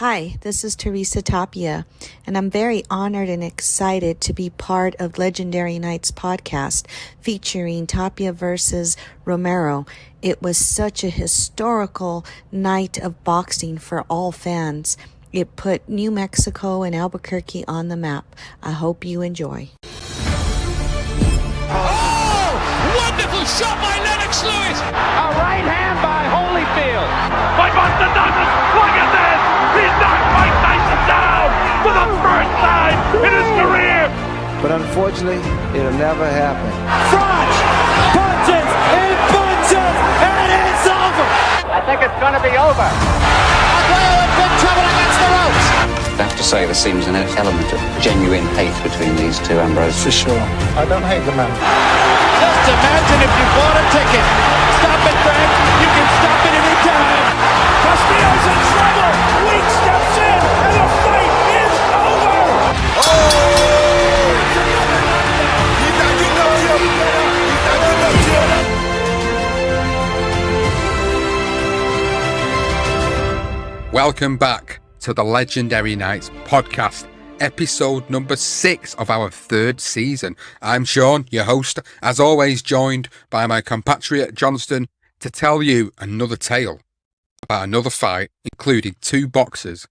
Hi, this is Teresa Tapia, and I'm very honored and excited to be part of Legendary Nights podcast featuring Tapia versus Romero. It was such a historical night of boxing for all fans. It put New Mexico and Albuquerque on the map. I hope you enjoy. Oh! Wonderful shot by Lennox Lewis! A right hand by Holyfield. By Buster Douglas! Look at this! He's knocked Mike Tyson down for the first time in his career! But unfortunately, it'll never happen. Front! Punches! And punches! And it's over! I think it's gonna be over. Aguero in big trouble against the ropes! I have to say there seems an element of genuine hate between these two, Ambrose. For sure. I don't hate the man. Just imagine if you bought a ticket. Stop it, Frank. You can stop it any time. Castillo's in trouble! Weak steps in, and the fight is over! Welcome back to the Legendary Nights podcast, episode number 6 of our 3rd season. I'm Sean, your host, as always joined by my compatriot Johnston to tell you another tale about another fight, including 2 boxers,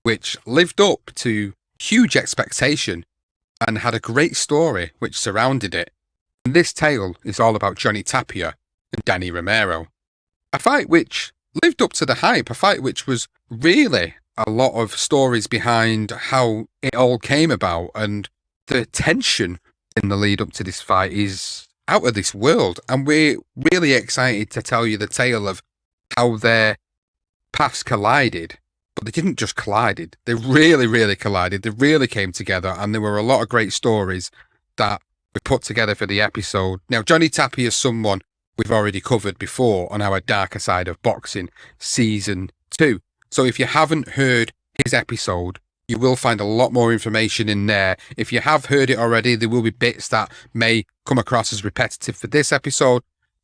which lived up to huge expectation and had a great story which surrounded it. And this tale is all about Johnny Tapia and Danny Romero. A fight which lived up to the hype, a fight which was really a lot of stories behind how it all came about, and the tension in the lead up to this fight is out of this world, and we're really excited to tell you the tale of how their paths collided. But they didn't just collided, they really collided. They really came together, and there were a lot of great stories that we put together for the episode. Now, Johnny Tapia is someone we've already covered before on our Darker Side of Boxing season 2. So if you haven't heard his episode, you will find a lot more information in there. If you have heard it already, there will be bits that may come across as repetitive for this episode,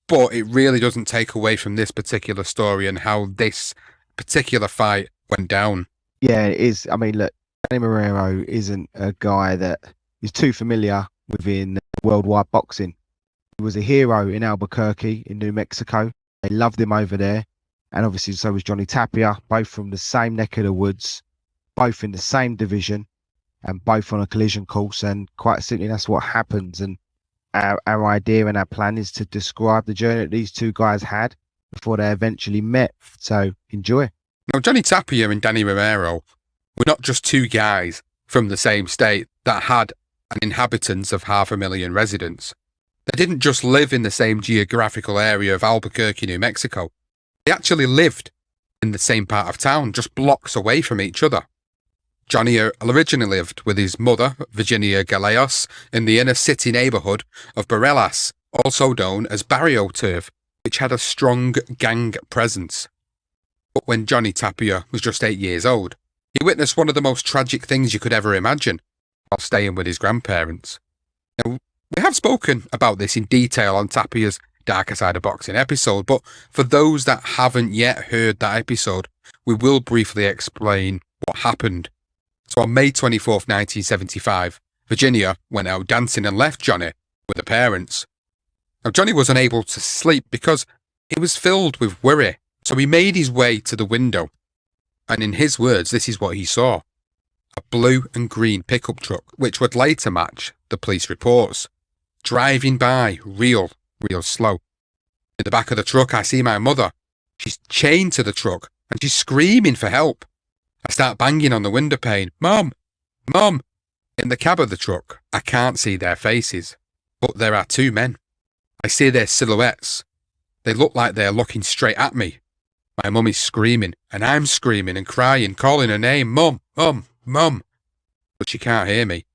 but it really doesn't take away from this particular story and how this particular fight went down. Yeah, it is. I mean, look, Danny Romero isn't a guy that is too familiar within worldwide boxing. He was a hero in Albuquerque in New Mexico. They loved him over there. And obviously so was Johnny Tapia, both from the same neck of the woods, both in the same division, and both on a collision course. And quite simply, that's what happens. And our idea and our plan is to describe the journey that these 2 guys had before they eventually met. So enjoy. Now, Johnny Tapia and Danny Romero were not just 2 guys from the same state that had an inhabitants of 500,000 residents. They didn't just live in the same geographical area of Albuquerque, New Mexico. They actually lived in the same part of town, just blocks away from each other. Johnny originally lived with his mother, Virginia Gallegos, in the inner city neighborhood of Barelas, also known as Barrio Turf, which had a strong gang presence. But when Johnny Tapia was just 8 years old, he witnessed one of the most tragic things you could ever imagine while staying with his grandparents. Now, we have spoken about this in detail on Tapia's Darker Side of Boxing episode, but for those that haven't yet heard that episode, we will briefly explain what happened. So on May 24th, 1975, Virginia went out dancing and left Johnny with her parents. Now, Johnny was unable to sleep because he was filled with worry, so he made his way to the window. And in his words, this is what he saw: a blue and green pickup truck, which would later match the police reports, driving by real slow. In the back of the truck, I see my mother. She's chained to the truck and she's screaming for help. I start banging on the window pane. Mom! Mom! In the cab of the truck, I can't see their faces, but there are 2 men. I see their silhouettes. They look like they're looking straight at me. My mum is screaming, and I'm screaming and crying, calling her name, Mum, Mum, Mum. But she can't hear me.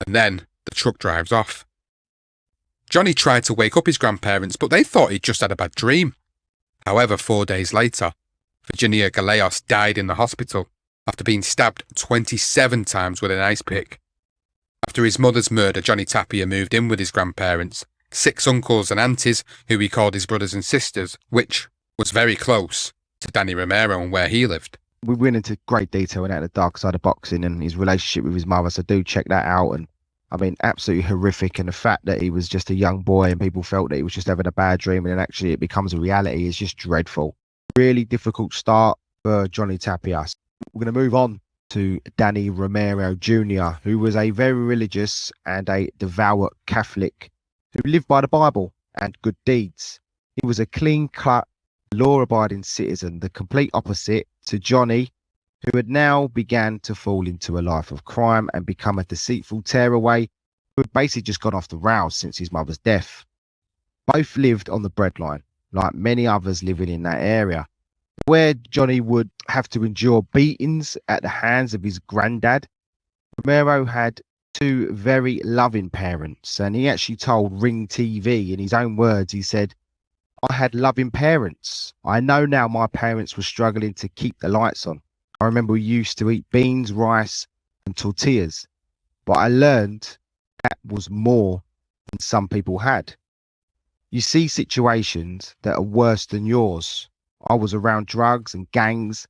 And then the truck drives off. Johnny tried to wake up his grandparents, but they thought he'd just had a bad dream. However, 4 days later, Virginia Gallegos died in the hospital after being stabbed 27 times with an ice pick. After his mother's murder, Johnny Tapia moved in with his grandparents, 6 uncles and aunties who he called his brothers and sisters, which was very close to Danny Romero and where he lived. we went into great detail about the dark side of boxing and his relationship with his mother. So do check that out. And I mean, absolutely horrific. And the fact that he was just a young boy and people felt that he was just having a bad dream and then actually it becomes a reality is just dreadful. Really difficult start for Johnny Tapia. We're going to move on to Danny Romero Jr., who was a very religious and a devout Catholic who lived by the Bible and good deeds. He was a clean-cut, law-abiding citizen, the complete opposite to Johnny, who had now began to fall into a life of crime and become a deceitful tearaway who had basically just gone off the rails since his mother's death. Both lived on the breadline, like many others living in that area, where Johnny would have to endure beatings at the hands of his granddad. Romero had two very loving parents, and he actually told Ring TV, in his own words, he said, "I had loving parents. I know now my parents were struggling to keep the lights on. I remember we used to eat beans, rice, and tortillas, but I learned that was more than some people had. You see situations that are worse than yours. I was around drugs and gangs.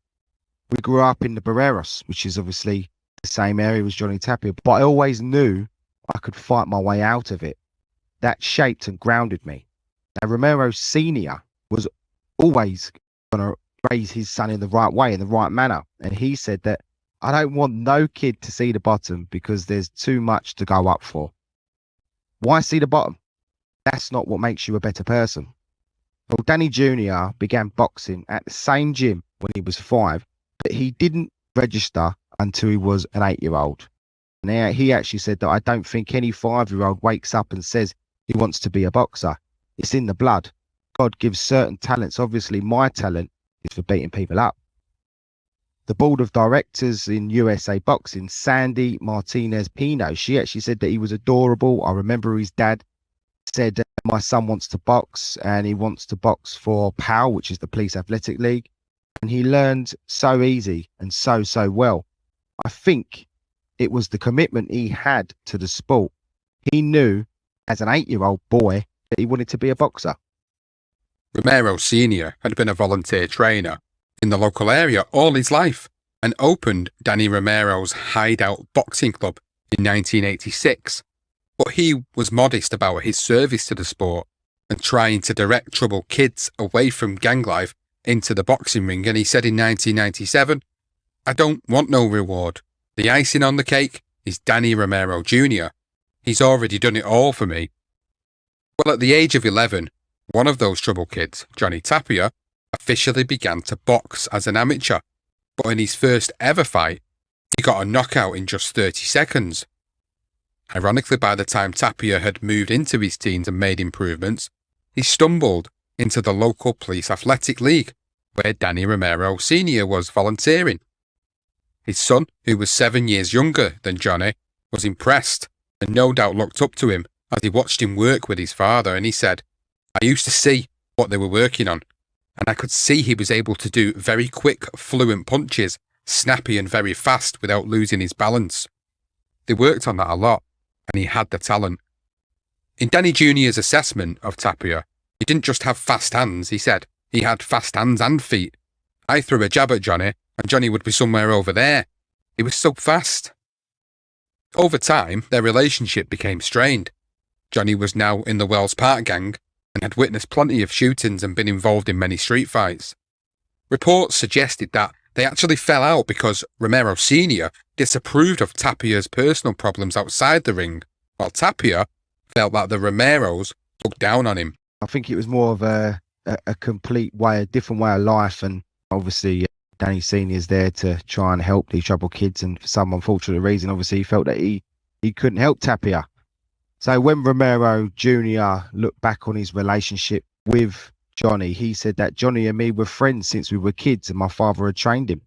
We grew up in the Barreros, which is obviously the same area as Johnny Tapia, but I always knew I could fight my way out of it. That shaped and grounded me." Now, Romero Sr. was always going to raise his son in the right way, in the right manner. And he said that, "I don't want no kid to see the bottom because there's too much to go up for. Why see the bottom? That's not what makes you a better person." Well, Danny Jr. began boxing at the same gym when he was 5, but he didn't register until he was an 8-year-old. Now, he actually said that, "I don't think any 5-year-old wakes up and says he wants to be a boxer. It's in the blood. God gives certain talents. Obviously, my talent is for beating people up." The board of directors in USA Boxing, Sandy Martinez Pino, she actually said that he was adorable. I remember his dad said, "My son wants to box and he wants to box for PAL, which is the Police Athletic League. And he learned so easy and so well." I think it was the commitment he had to the sport. He knew as an 8-year-old boy that he wanted to be a boxer. Romero Sr. had been a volunteer trainer in the local area all his life and opened Danny Romero's Hideout Boxing Club in 1986. But he was modest about his service to the sport and trying to direct troubled kids away from gang life into the boxing ring, and he said in 1997, "I don't want no reward. The icing on the cake is Danny Romero Jr. He's already done it all for me." Well, at the age of 11, one of those troubled kids, Johnny Tapia, officially began to box as an amateur, but in his first ever fight, he got a knockout in just 30 seconds. Ironically, by the time Tapia had moved into his teens and made improvements, he stumbled into the local Police Athletic League, where Danny Romero Sr. was volunteering. His son, who was 7 years younger than Johnny, was impressed and no doubt looked up to him as he watched him work with his father, and he said, "I used to see what they were working on, and I could see he was able to do very quick, fluent punches, snappy and very fast without losing his balance. They worked on that a lot, and he had the talent." In Danny Jr.'s assessment of Tapia, he didn't just have fast hands, he said. He had fast hands and feet. I threw a jab at Johnny, and Johnny would be somewhere over there. He was so fast. Over time, their relationship became strained. Johnny was now in the Wells Park gang and had witnessed plenty of shootings and been involved in many street fights. Reports suggested that they actually fell out because Romero Sr. disapproved of Tapia's personal problems outside the ring, while Tapia felt that the Romeros looked down on him. I think it was more of a complete way, a different way of life. And obviously, Danny Sr. is there to try and help these troubled kids. And for some unfortunate reason, obviously, he felt that he couldn't help Tapia. So when Romero Jr. looked back on his relationship with Johnny, he said that Johnny and me were friends since we were kids and my father had trained him.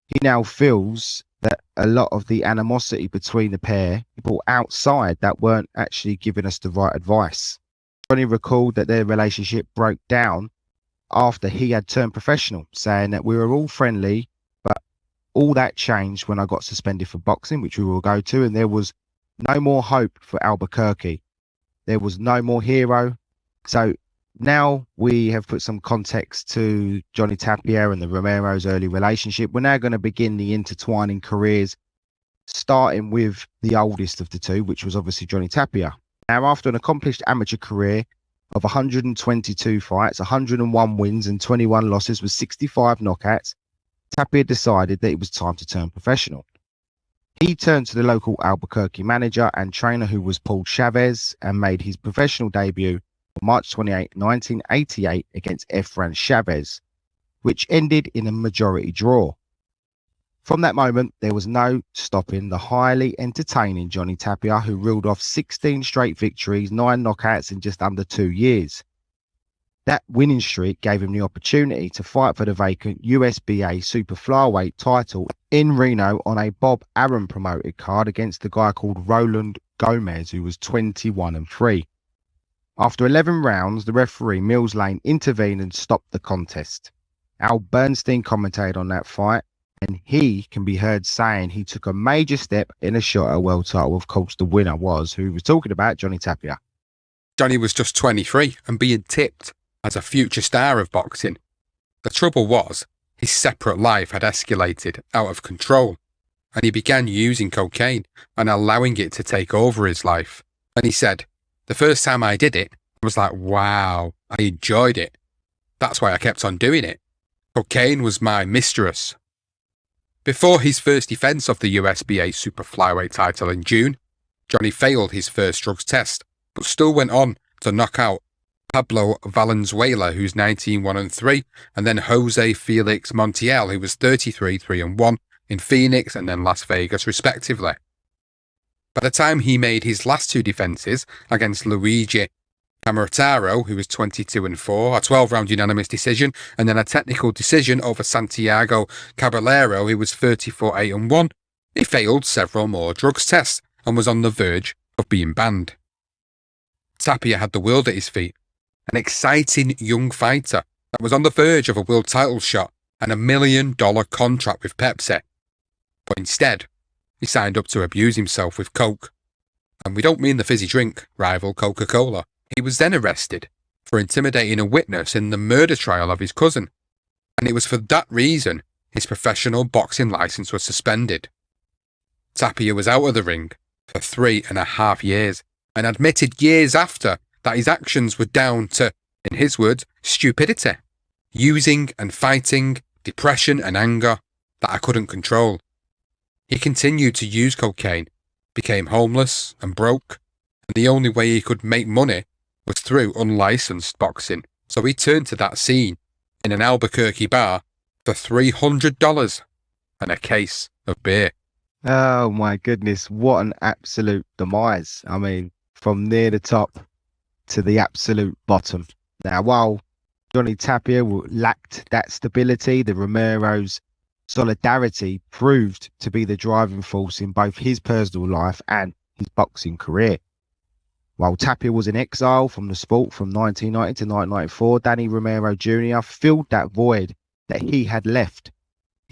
He now feels that a lot of the animosity between the pair people outside that weren't actually giving us the right advice. Johnny recalled that their relationship broke down after he had turned professional, saying that we were all friendly, but all that changed when I got suspended for boxing, which we will go to, and there was no more hope for Albuquerque. There was no more hero. So Now we have put some context to Johnny Tapia and the Romero's early relationship. We're now going to begin the intertwining careers, starting with the oldest of the two, which was obviously Johnny Tapia. Now, after an accomplished amateur career of 122 fights, 101 wins and 21 losses with 65 knockouts, Tapia decided that it was time to turn professional. He turned to the local Albuquerque manager and trainer, who was Paul Chavez, and made his professional debut on March 28, 1988 against Efrain Chavez, which ended in a majority draw. From that moment, there was no stopping the highly entertaining Johnny Tapia, who reeled off 16 straight victories, 9 knockouts in just under 2 years. That winning streak gave him the opportunity to fight for the vacant USBA Super Flyweight title in Reno on a Bob Arum promoted card against a guy called Roland Gomez, who was 21-3. After 11 rounds, the referee Mills Lane intervened and stopped the contest. Al Bernstein commentated on that fight, and he can be heard saying he took a major step in a shot at a world title. Of course, the winner was, who he was talking about, Johnny Tapia. Johnny was just 23 and being tipped as a future star of boxing. The trouble was, his separate life had escalated out of control, and he began using cocaine and allowing it to take over his life. And he said, "The first time I did it, I was like, wow, I enjoyed it. That's why I kept on doing it. Cocaine was my mistress." Before his first defence of the USBA Super Flyweight title in June, Johnny failed his first drugs test, but still went on to knock out Pablo Valenzuela, who's 19-1-3, and then Jose Felix Montiel, who was 33-3-1 in Phoenix and then Las Vegas, respectively. By the time he made his last 2 defences against Luigi Camerataro, who was 22-4, a 12-round unanimous decision, and then a technical decision over Santiago Caballero, who was 34-8-1, he failed several more drugs tests and was on the verge of being banned. Tapia had the world at his feet, an exciting young fighter that was on the verge of a world title shot and $1 million contract with Pepsi. But instead, he signed up to abuse himself with coke. And we don't mean the fizzy drink rival Coca-Cola. He was then arrested for intimidating a witness in the murder trial of his cousin, and it was for that reason his professional boxing licence was suspended. Tapia was out of the ring for 3.5 years and admitted years after that his actions were down to, in his words, stupidity, using and fighting depression and anger that I couldn't control. He continued to use cocaine, became homeless and broke, and the only way he could make money was through unlicensed boxing, so he turned to that scene in an Albuquerque bar for $300 and a case of beer. Oh my goodness, what an absolute demise. I mean, from near the top to the absolute bottom. Now, while Johnny Tapia lacked that stability, the Romero's solidarity proved to be the driving force in both his personal life and his boxing career. While Tapia was in exile from the sport from 1990 to 1994, Danny Romero Jr. filled that void that he had left.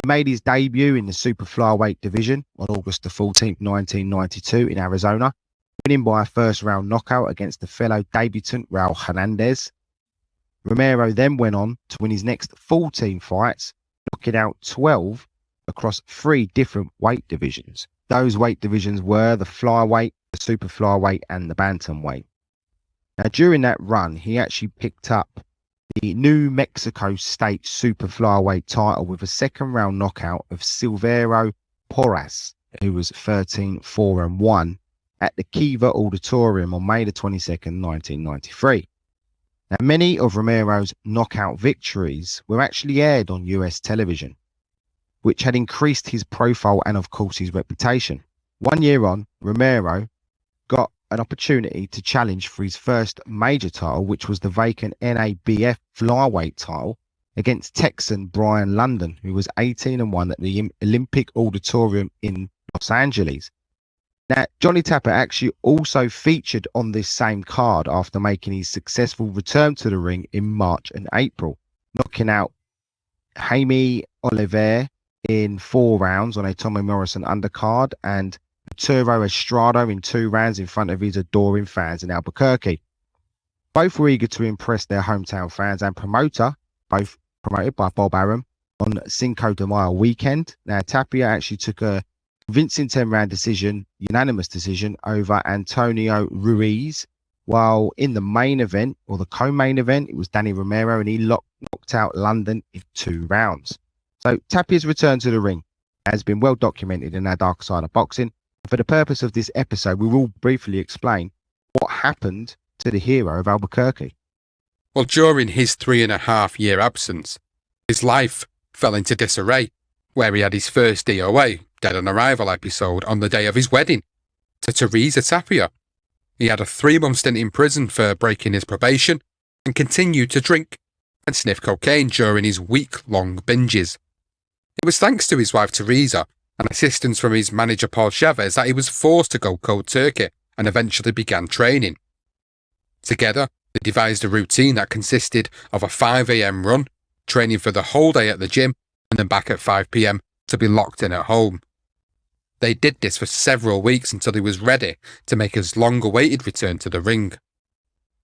He made his debut in the Super Flyweight division on August the 14th, 1992 in Arizona, winning by a first-round knockout against the fellow debutant Raul Hernandez. Romero then went on to win his next 14 fights, knocking out 12 across 3 different weight divisions. Those weight divisions were the flyweight, the super flyweight, and the bantamweight. Now, during that run, he actually picked up the New Mexico State super flyweight title with a second-round knockout of Silverio Porras, who was 13-4-1 at the Kiva Auditorium on May the 22nd, 1993. Now, many of Romero's knockout victories were actually aired on US television, which had increased his profile and, of course, his reputation. 1 year on, Romero got an opportunity to challenge for his first major title, which was the vacant NABF flyweight title against Texan Brian London, who was 18-1 at the Olympic Auditorium in Los Angeles. Now, Johnny Tapia actually also featured on this same card after making his successful return to the ring in March and April, knocking out Jaime Oliver in 4 rounds on a Tommy Morrison undercard and Arturo Estrada in 2 rounds in front of his adoring fans in Albuquerque. Both were eager to impress their hometown fans and promoter, both promoted by Bob Arum, on Cinco de Mayo weekend. Now, Tapia actually took a convincing 10-round decision, unanimous decision, over Antonio Ruiz, while in the main event, or the co-main event, it was Danny Romero, and he knocked out London in 2 rounds. So Tapia's return to the ring has been well documented in our Dark Side of Boxing. For the purpose of this episode, we will briefly explain what happened to the hero of Albuquerque. Well, during his 3.5-year absence, his life fell into disarray, where he had his first DOA, dead on arrival episode, on the day of his wedding to Teresa Tapia. He had a 3-month stint in prison for breaking his probation and continued to drink and sniff cocaine during his week-long binges. It was thanks to his wife Teresa and assistance from his manager Paul Chavez that he was forced to go cold turkey and eventually began training. Together, they devised a routine that consisted of a 5 a.m. run, training for the whole day at the gym, and then back at 5 p.m. to be locked in at home. They did this for several weeks until he was ready to make his long-awaited return to the ring.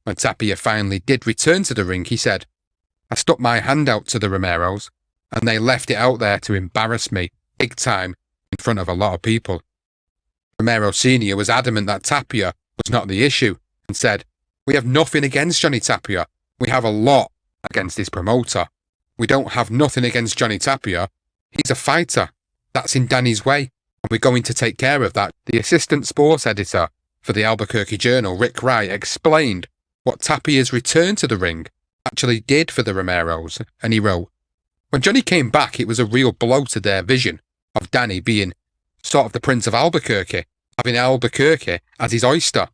When Tapia finally did return to the ring, he said, "I stuck my hand out to the Romeros, and they left it out there to embarrass me, big time, in front of a lot of people." Romero Sr. was adamant that Tapia was not the issue, and said, "We have nothing against Johnny Tapia. We have a lot against his promoter. We don't have nothing against Johnny Tapia. He's a fighter. That's in Danny's way, and we're going to take care of that." The assistant sports editor for the Albuquerque Journal, Rick Wright, explained what Tapia's return to the ring actually did for the Romeros, and he wrote, "When Johnny came back, it was a real blow to their vision of Danny being sort of the Prince of Albuquerque, having Albuquerque as his oyster.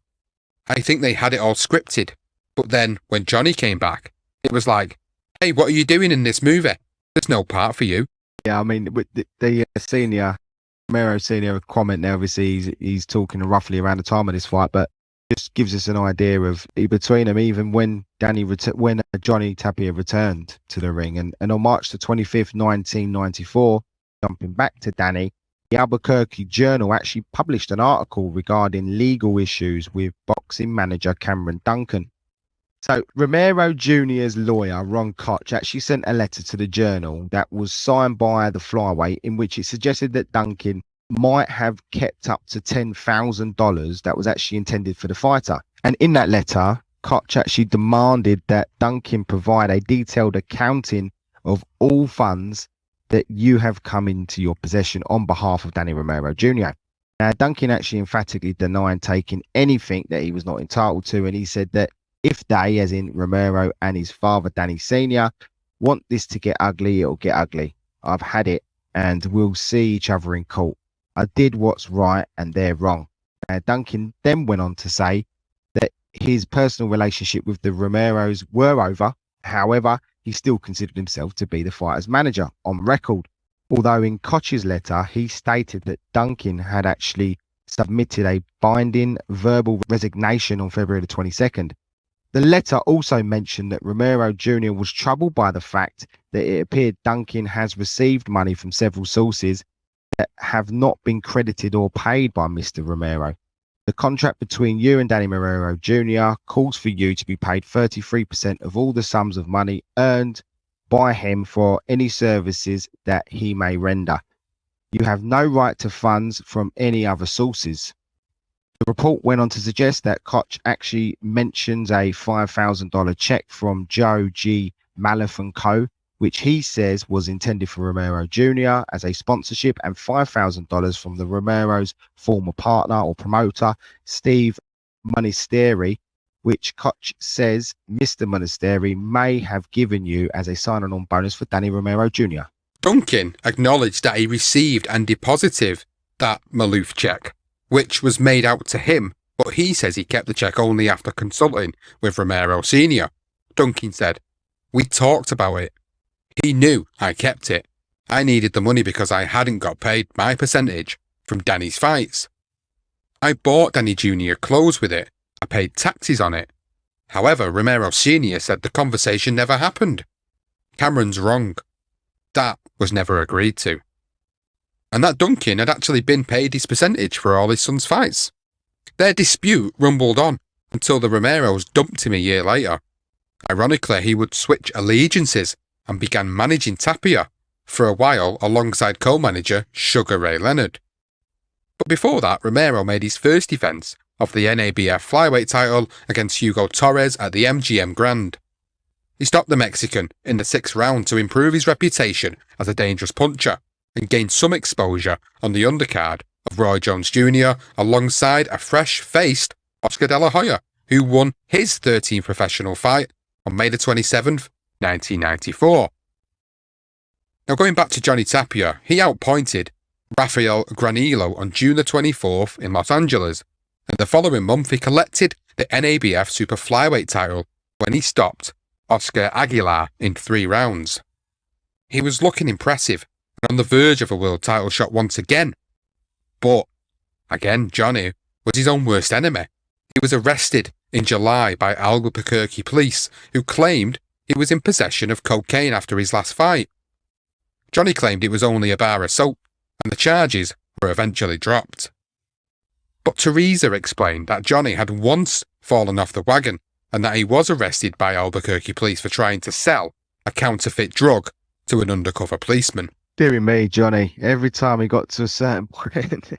I think they had it all scripted, but then when Johnny came back, it was like, hey, what are you doing in this movie? There's no part for you." Yeah, I mean, with the senior, Romero Senior comment now, obviously he's talking roughly around the time of this fight, but just gives us an idea of between them, even when Johnny Tapia returned to the ring. And on March the 25th, 1994, jumping back to Danny, the Albuquerque Journal actually published an article regarding legal issues with boxing manager Cameron Duncan. So Romero Jr.'s lawyer, Ron Koch, actually sent a letter to the Journal that was signed by the flyweight, in which it suggested that Duncan might have kept up to $10,000 that was actually intended for the fighter. And in that letter, Koch actually demanded that Duncan provide a detailed accounting of all funds that you have come into your possession on behalf of Danny Romero Jr. Now, Duncan actually emphatically denied taking anything that he was not entitled to, and he said that if they, as in Romero and his father Danny Sr., want this to get ugly, it'll get ugly. I've had it, and we'll see each other in court. I did what's right, and they're wrong. Duncan then went on to say that his personal relationship with the Romeros were over. However, he still considered himself to be the fighter's manager on record. Although in Koch's letter, he stated that Duncan had actually submitted a binding verbal resignation on February the 22nd. The letter also mentioned that Romero Jr. was troubled by the fact that it appeared Duncan has received money from several sources that have not been credited or paid by Mr. Romero. The contract between you and Danny Romero Jr. calls for you to be paid 33% of all the sums of money earned by him for any services that he may render. You have no right to funds from any other sources. The report went on to suggest that Koch actually mentions a $5,000 check from Joe G. Malif & Co., which he says was intended for Romero Jr. as a sponsorship, and $5,000 from the Romero's former partner or promoter, Steve Monasteri, which Koch says Mr. Monasteri may have given you as a sign-on bonus for Danny Romero Jr. Duncan acknowledged that he received and deposited that Maloof check, which was made out to him, but he says he kept the check only after consulting with Romero Sr. Duncan said, "We talked about it. He knew I kept it. I needed the money because I hadn't got paid my percentage from Danny's fights. I bought Danny Jr. clothes with it. I paid taxes on it. However, Romero Sr. said the conversation never happened. Cameron's wrong. That was never agreed to." And that Duncan had actually been paid his percentage for all his son's fights. Their dispute rumbled on until the Romeros dumped him a year later. Ironically, he would switch allegiances and began managing Tapia for a while alongside co-manager Sugar Ray Leonard. But before that, Romero made his first defence of the NABF flyweight title against Hugo Torres at the MGM Grand. He stopped the Mexican in the 6th round to improve his reputation as a dangerous puncher and gained some exposure on the undercard of Roy Jones Jr. alongside a fresh-faced Oscar De La Hoya, who won his 13th professional fight on May the 27th, 1994. Now going back to Johnny Tapia, he outpointed Rafael Granillo on June the 24th in Los Angeles, and the following month he collected the NABF Super Flyweight title when he stopped Oscar Aguilar in 3 rounds. He was looking impressive and on the verge of a world title shot once again. But, again, Johnny was his own worst enemy. He was arrested in July by Albuquerque police, who claimed he was in possession of cocaine after his last fight. Johnny claimed it was only a bar of soap, and the charges were eventually dropped. But Teresa explained that Johnny had once fallen off the wagon, and that he was arrested by Albuquerque police for trying to sell a counterfeit drug to an undercover policeman. Dear me, Johnny, every time he got to a certain point,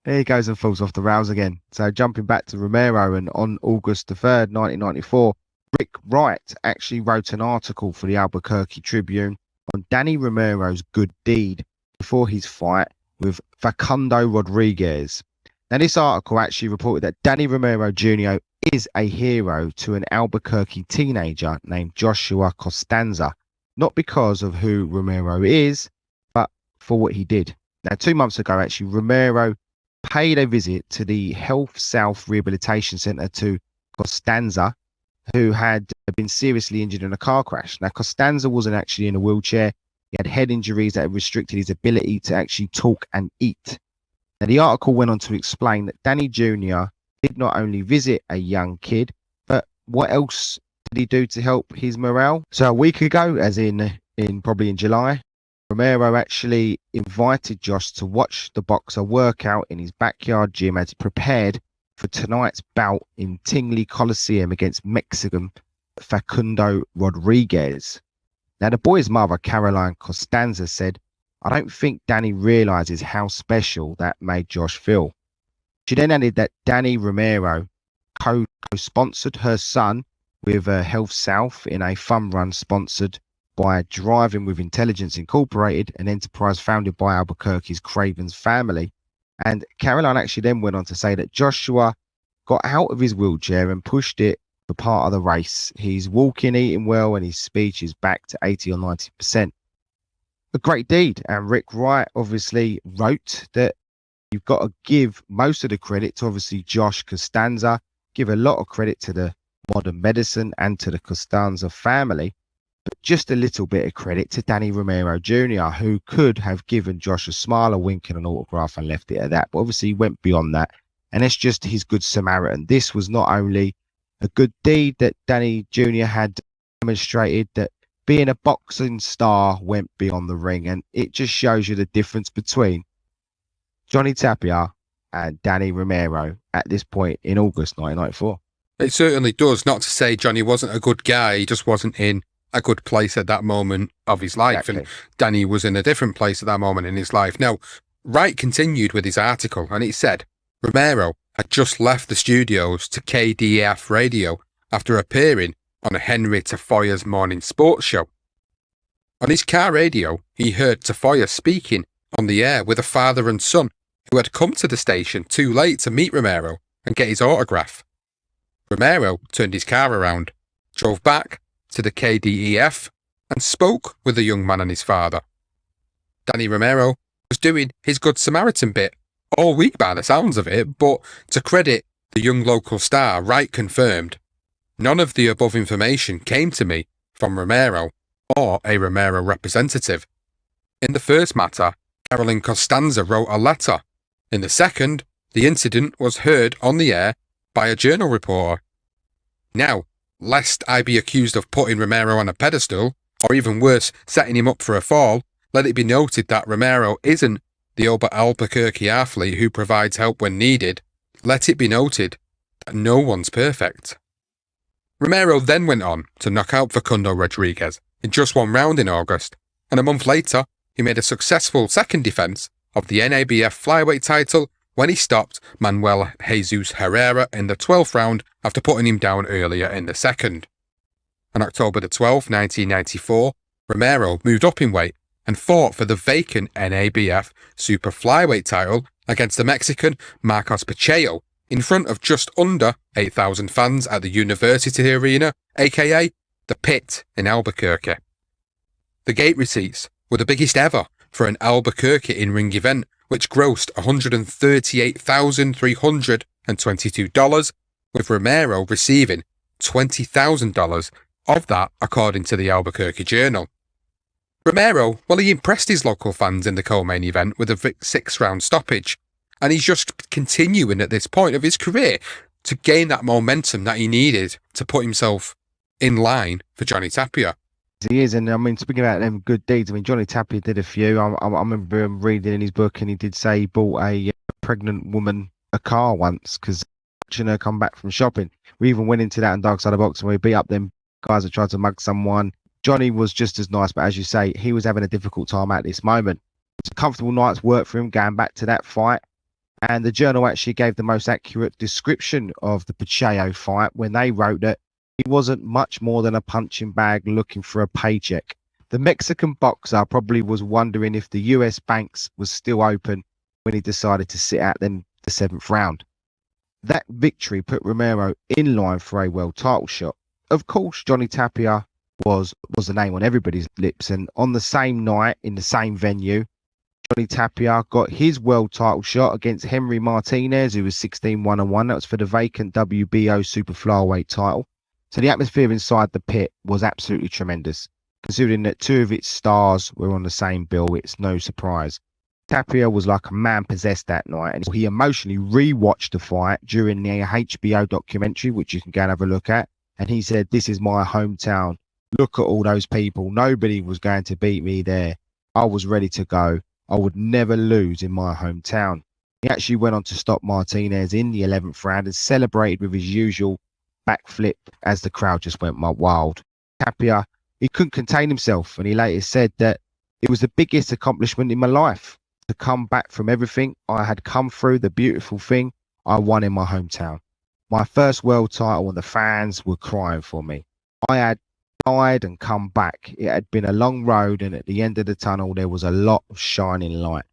there he goes and falls off the rails again. So jumping back to Romero, and on August the 3rd, 1994, Rick Wright actually wrote an article for the Albuquerque Tribune on Danny Romero's good deed before his fight with Facundo Rodriguez. Now, this article actually reported that Danny Romero Jr. is a hero to an Albuquerque teenager named Joshua Costanza, not because of who Romero is, but for what he did. Now, 2 months ago, actually, Romero paid a visit to the Health South Rehabilitation Center to Costanza, who had been seriously injured in a car crash. Now, Costanza wasn't actually in a wheelchair. He had head injuries that had restricted his ability to actually talk and eat. Now, the article went on to explain that Danny Jr. did not only visit a young kid, but what else did he do to help his morale? So a week ago, as in probably in July, Romero actually invited Josh to watch the boxer work out in his backyard gym as he prepared for tonight's bout in Tingley Coliseum against Mexican Facundo Rodriguez. Now, the boy's mother, Caroline Costanza, said, "I don't think Danny realizes how special that made Josh feel." She then added that Danny Romero co-sponsored her son with Health South in a fun run sponsored by Driving with Intelligence Incorporated, an enterprise founded by Albuquerque's Craven's family. And Caroline actually then went on to say that Joshua got out of his wheelchair and pushed it for part of the race. He's walking, eating well, and his speech is back to 80 or 90%. A great deed. And Rick Wright obviously wrote that you've got to give most of the credit to obviously Josh Costanza, give a lot of credit to the modern medicine and to the Costanza family, but just a little bit of credit to Danny Romero Jr., who could have given Josh a smile, a wink, and an autograph and left it at that. But obviously he went beyond that. And it's just his good Samaritan. This was not only a good deed that Danny Jr. had demonstrated, that being a boxing star went beyond the ring. And it just shows you the difference between Johnny Tapia and Danny Romero at this point in August 1994. It certainly does. Not to say Johnny wasn't a good guy, he just wasn't in a good place at that moment of his life. Exactly. And Danny was in a different place at that moment in his life. Now, Wright continued with his article, and he said Romero had just left the studios to KDF radio after appearing on a Henry Tafoya's morning sports show. On his car radio, he heard Tafoya speaking on the air with a father and son who had come to the station too late to meet Romero and get his autograph. Romero turned his car around, drove back to the KDEF and spoke with the young man and his father. Danny Romero was doing his Good Samaritan bit all week by the sounds of it, but to credit the young local star, Wright confirmed, "None of the above information came to me from Romero or a Romero representative. In the first matter, Caroline Costanza wrote a letter. In the second, the incident was heard on the air by a journal reporter. Now, lest I be accused of putting Romero on a pedestal, or even worse, setting him up for a fall, let it be noted that Romero isn't the Albuquerque athlete who provides help when needed. Let it be noted that no one's perfect. Romero then went on to knock out Facundo Rodriguez in just one round in August, and a month later, he made a successful second defense of the NABF flyweight title when he stopped Manuel Jesus Herrera in the 12th round after putting him down earlier in the second. On October the 12th, 1994, Romero moved up in weight and fought for the vacant NABF super flyweight title against the Mexican Marcos Pacheco in front of just under 8,000 fans at the University Arena, aka the Pit in Albuquerque. The gate receipts were the biggest ever for an Albuquerque in-ring event, which grossed $138,322, with Romero receiving $20,000 of that, according to the Albuquerque Journal. Romero, well, he impressed his local fans in the co-main event with a 6-round stoppage, and he's just continuing at this point of his career to gain that momentum that he needed to put himself in line for Johnny Tapia. He is, and I mean, speaking about them good deeds, I mean, Johnny Tapia did a few. I remember him reading in his book, and he did say he bought a pregnant woman a car once because watching her come back from shopping. We even went into that in Dark Side of Boxing where we beat up them guys that tried to mug someone. Johnny was just as nice, but as you say, he was having a difficult time at this moment. It's a comfortable night's work for him going back to that fight. And the Journal actually gave the most accurate description of the Pacheco fight when they wrote that he wasn't much more than a punching bag looking for a paycheck. The Mexican boxer probably was wondering if the US banks was still open when he decided to sit out then the 7th round. That victory put Romero in line for a world title shot. Of course, Johnny Tapia was the name on everybody's lips, and on the same night in the same venue, Johnny Tapia got his world title shot against Henry Martinez, who was 16-1-1. That was for the vacant WBO super flyweight title. So the atmosphere inside the pit was absolutely tremendous. Considering that two of its stars were on the same bill, it's no surprise. Tapia was like a man possessed that night, and he emotionally rewatched the fight during the HBO documentary, which you can go and have a look at. And he said, "This is my hometown. Look at all those people. Nobody was going to beat me there. I was ready to go. I would never lose in my hometown." He actually went on to stop Martinez in the 11th round and celebrated with his usual backflip as the crowd just went wild. Tapia, he couldn't contain himself, and he later said that it was the biggest accomplishment in my life to come back from everything I had come through. The beautiful thing I won in my hometown. My first world title, and the fans were crying for me. I had died and come back. It had been a long road, and at the end of the tunnel there was a lot of shining light.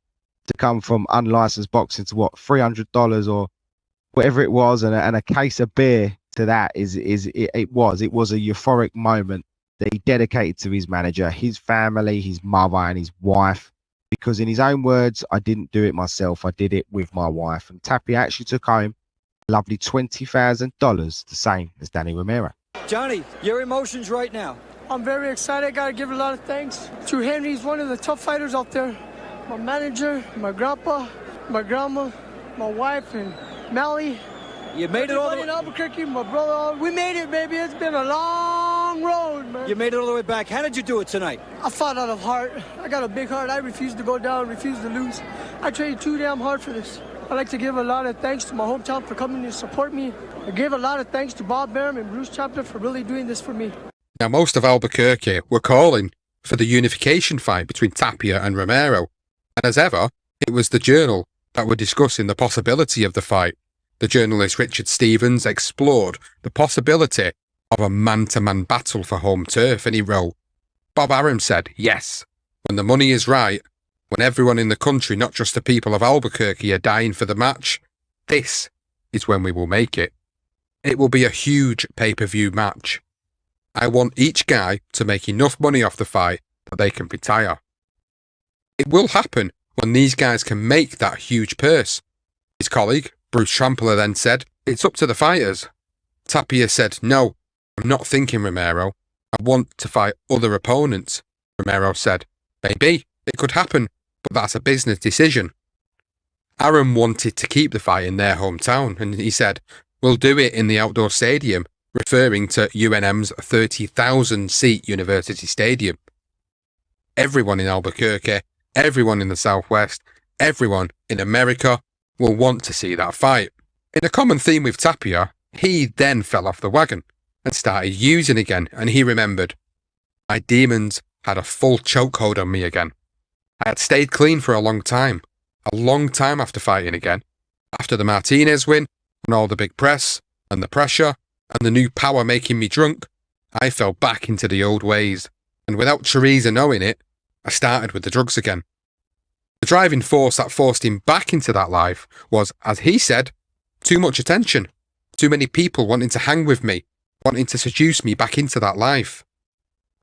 To come from unlicensed boxing to what, $300 or whatever it was, and a case of beer to that it was a euphoric moment that he dedicated to his manager, his family, his mother, and his wife. Because in his own words, "I didn't do it myself. I did it with my wife." And Tapia actually took home a lovely $20,000, the same as Danny Romero. Johnny, your emotions right now. I'm very excited. I got to give a lot of thanks to him. He's one of the tough fighters out there. My manager, my grandpa, my grandma, my wife, and Mally. You made it all the way in Albuquerque, my brother. We made it, baby. It's been a long road, man. You made it all the way back. How did you do it tonight? I fought out of heart. I got a big heart. I refuse to go down, refuse to lose. I trained too damn hard for this. I'd like to give a lot of thanks to my hometown for coming to support me. I give a lot of thanks to Bob Barum and Bruce Chapter for really doing this for me. Now, most of Albuquerque were calling for the unification fight between Tapia and Romero, and as ever, it was the Journal that were discussing the possibility of the fight. The journalist Richard Stevens explored the possibility of a man-to-man battle for home turf, and he wrote, "Bob Arum said, yes, when the money is right, when everyone in the country, not just the people of Albuquerque, are dying for the match, this is when we will make it. It will be a huge pay-per-view match. I want each guy to make enough money off the fight that they can retire. It will happen when these guys can make that huge purse." His colleague, Bruce Trampler, then said, "It's up to the fighters." Tapia said, "No, I'm not thinking Romero. I want to fight other opponents." Romero said, "Maybe, it could happen, but that's a business decision." Arum wanted to keep the fight in their hometown, and he said, "We'll do it in the outdoor stadium," referring to UNM's 30,000-seat University Stadium. Everyone in Albuquerque, everyone in the Southwest, everyone in America will want to see that fight. In a common theme with Tapia, He then fell off the wagon and started using again, and he remembered, my demons had a full chokehold on me again. I had stayed clean for a long time after fighting again. After the Martinez win, and all the big press, and the pressure, and the new power making me drunk, I fell back into the old ways, and without Teresa knowing it, I started with the drugs again. The driving force that forced him back into that life was, as he said, too much attention, too many people wanting to hang with me, wanting to seduce me back into that life.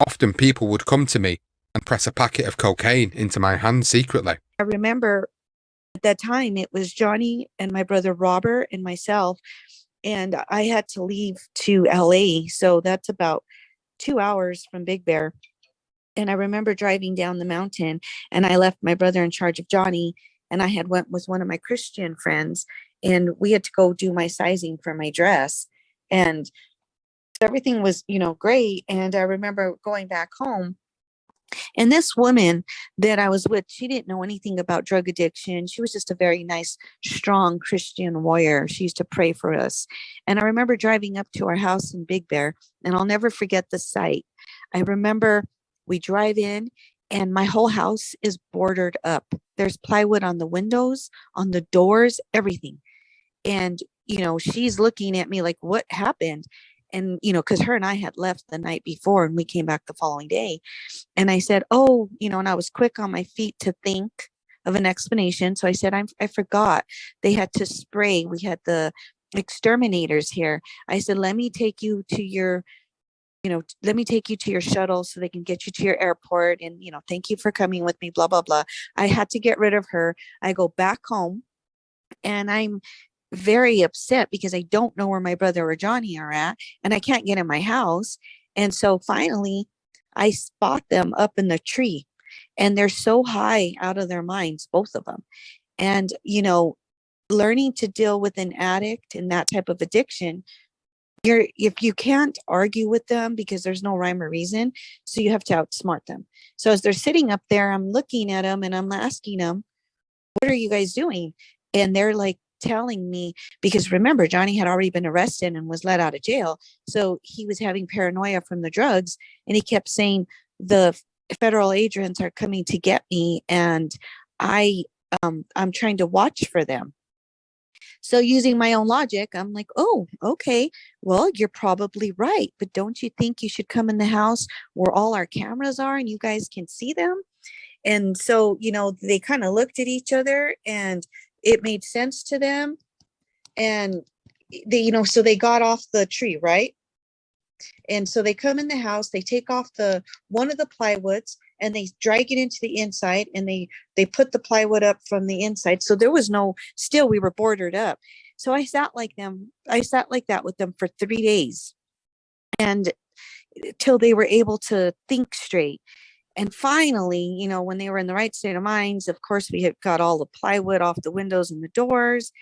Often people would come to me and press a packet of cocaine into my hand secretly. I remember at that time it was Johnny and my brother Robert and myself, and I had to leave to LA. So that's about 2 hours from Big Bear. And I remember driving down the mountain, and I left my brother in charge of Johnny, and I had went with one of my Christian friends, and we had to go do my sizing for my dress. And everything was, great. And I remember going back home, and this woman that I was with, she didn't know anything about drug addiction. She was just a very nice, strong Christian warrior. She used to pray for us. And I remember driving up to our house in Big Bear, and I'll never forget the sight. I remember we drive in, and my whole house is boarded up. There's plywood on the windows, on the doors, everything. And, she's looking at me like, what happened? And, because her and I had left the night before, and we came back the following day. And I said, oh, and I was quick on my feet to think of an explanation. So I said, I forgot they had to spray. We had the exterminators here. I said, let me take you to your shuttle so they can get you to your airport. And, thank you for coming with me, blah, blah, blah. I had to get rid of her. I go back home, and I'm very upset because I don't know where my brother or Johnny are at, and I can't get in my house. And so finally I spot them up in the tree, and they're so high out of their minds, both of them. And, learning to deal with an addict and that type of addiction, if you can't argue with them because there's no rhyme or reason, so you have to outsmart them. So as they're sitting up there, I'm looking at them and I'm asking them, what are you guys doing? And they're like telling me, because remember, Johnny had already been arrested and was let out of jail. So he was having paranoia from the drugs, and he kept saying, the federal agents are coming to get me, and I'm trying to watch for them. So using my own logic, I'm like, oh, okay, well, you're probably right. But don't you think you should come in the house where all our cameras are and you guys can see them? And so, they kind of looked at each other, and it made sense to them. And they, so they got off the tree, right? And so they come in the house, they take off one of the plywoods, and they drag it into the inside, and they put the plywood up from the inside. So there was still we were boarded up. So I sat like that with them for 3 days, and till they were able to think straight. And finally, when they were in the right state of minds, of course, we had got all the plywood off the windows and the doors.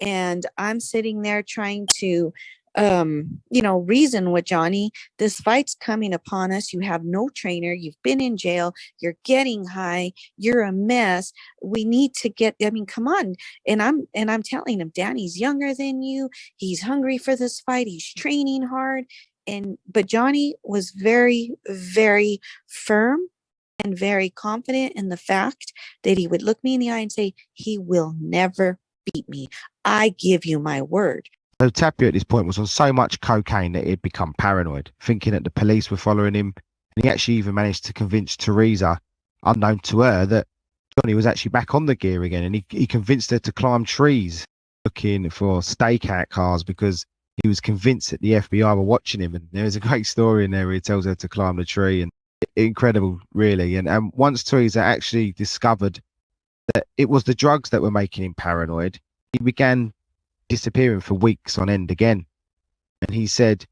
And I'm sitting there trying to, reason with Johnny. This fight's coming upon us. You have no trainer. You've been in jail. You're getting high. You're a mess. We need to come on. And I'm telling him, Danny's younger than you. He's hungry for this fight. He's training hard. But Johnny was very, very firm and very confident in the fact that he would look me in the eye and say, he will never beat me. I give you my word. So Tapia at this point was on so much cocaine that he'd become paranoid, thinking that the police were following him. And he actually even managed to convince Teresa, unknown to her, that Johnny was actually back on the gear again. And he convinced her to climb trees looking for stakeout cars because he was convinced that the FBI were watching him. And there's a great story in there where he tells her to climb the tree, and incredible, really. And once Teresa actually discovered that it was the drugs that were making him paranoid, he began disappearing for weeks on end again. And he said,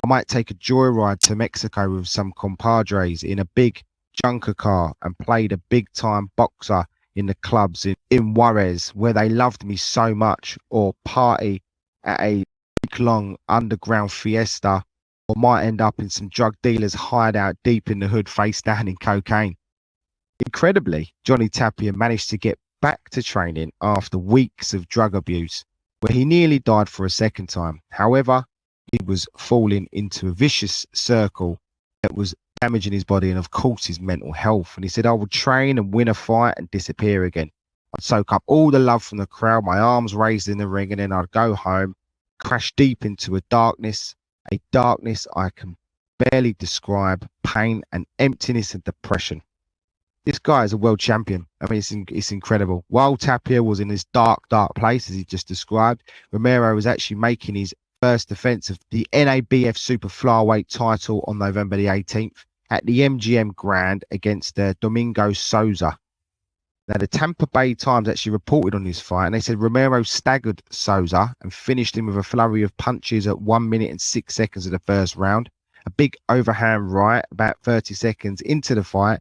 I might take a joyride to Mexico with some compadres in a big junker car and played a big time boxer in the clubs in Juarez, where they loved me so much, or party at a big long underground fiesta, or might end up in some drug dealer's hideout deep in the hood, face down in cocaine. Incredibly, Johnny Tapia managed to get back to training after weeks of drug abuse, where he nearly died for a second time. However, he was falling into a vicious circle that was damaging his body and, of course, his mental health. And he said, I would train and win a fight and disappear again. I'd soak up all the love from the crowd, my arms raised in the ring, and then I'd go home, crash deep into a darkness I can barely describe, pain and emptiness and depression. This guy is a world champion. I mean, it's incredible. While Tapia was in this dark place, as he just described, Romero was actually making his first defense of the NABF Super Flyweight title on November the 18th at the MGM Grand against Domingo Souza. Now, the Tampa Bay Times actually reported on this fight, and they said Romero staggered Souza and finished him with a flurry of punches at 1 minute and 6 seconds of the first round. A big overhand right about 30 seconds into the fight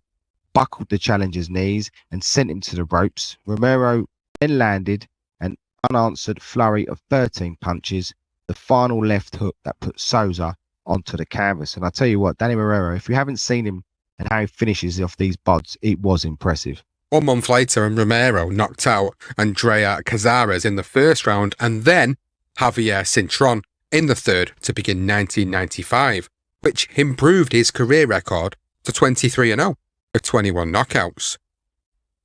buckled the challenger's knees and sent him to the ropes. Romero then landed an unanswered flurry of 13 punches, the final left hook that put Souza onto the canvas. And I tell you what, Danny Romero, if you haven't seen him and how he finishes off these bods, it was impressive. 1 month later, and Romero knocked out Andrea Cazares in the first round and then Javier Cintron in the third to begin 1995, which improved his career record to 23-0 with 21 knockouts.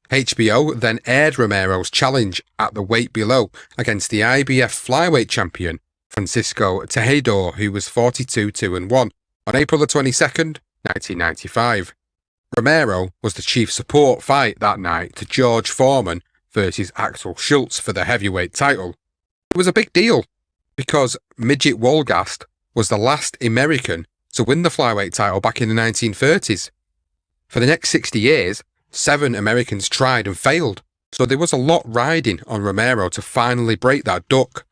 HBO then aired Romero's challenge at the weight below against the IBF flyweight champion Francisco Tejedor, who was 42-2-1 on April the 22nd, 1995. Romero was the chief support fight that night to George Foreman versus Axel Schultz for the heavyweight title. It was a big deal because Midget Wolgast was the last American to win the flyweight title back in the 1930s. For the next 60 years, 7 Americans tried and failed, so there was a lot riding on Romero to finally break that duck.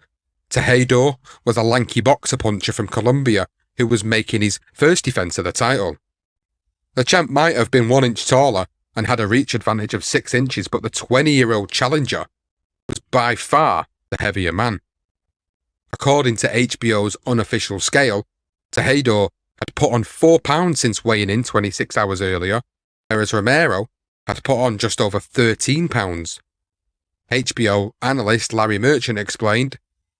Tejedor was a lanky boxer puncher from Colombia who was making his first defense of the title. The champ might have been 1 inch taller and had a reach advantage of 6 inches, but the 20-year-old challenger was by far the heavier man. According to HBO's unofficial scale, Tejedor had put on 4 pounds since weighing in 26 hours earlier, whereas Romero had put on just over 13 pounds. HBO analyst Larry Merchant explained,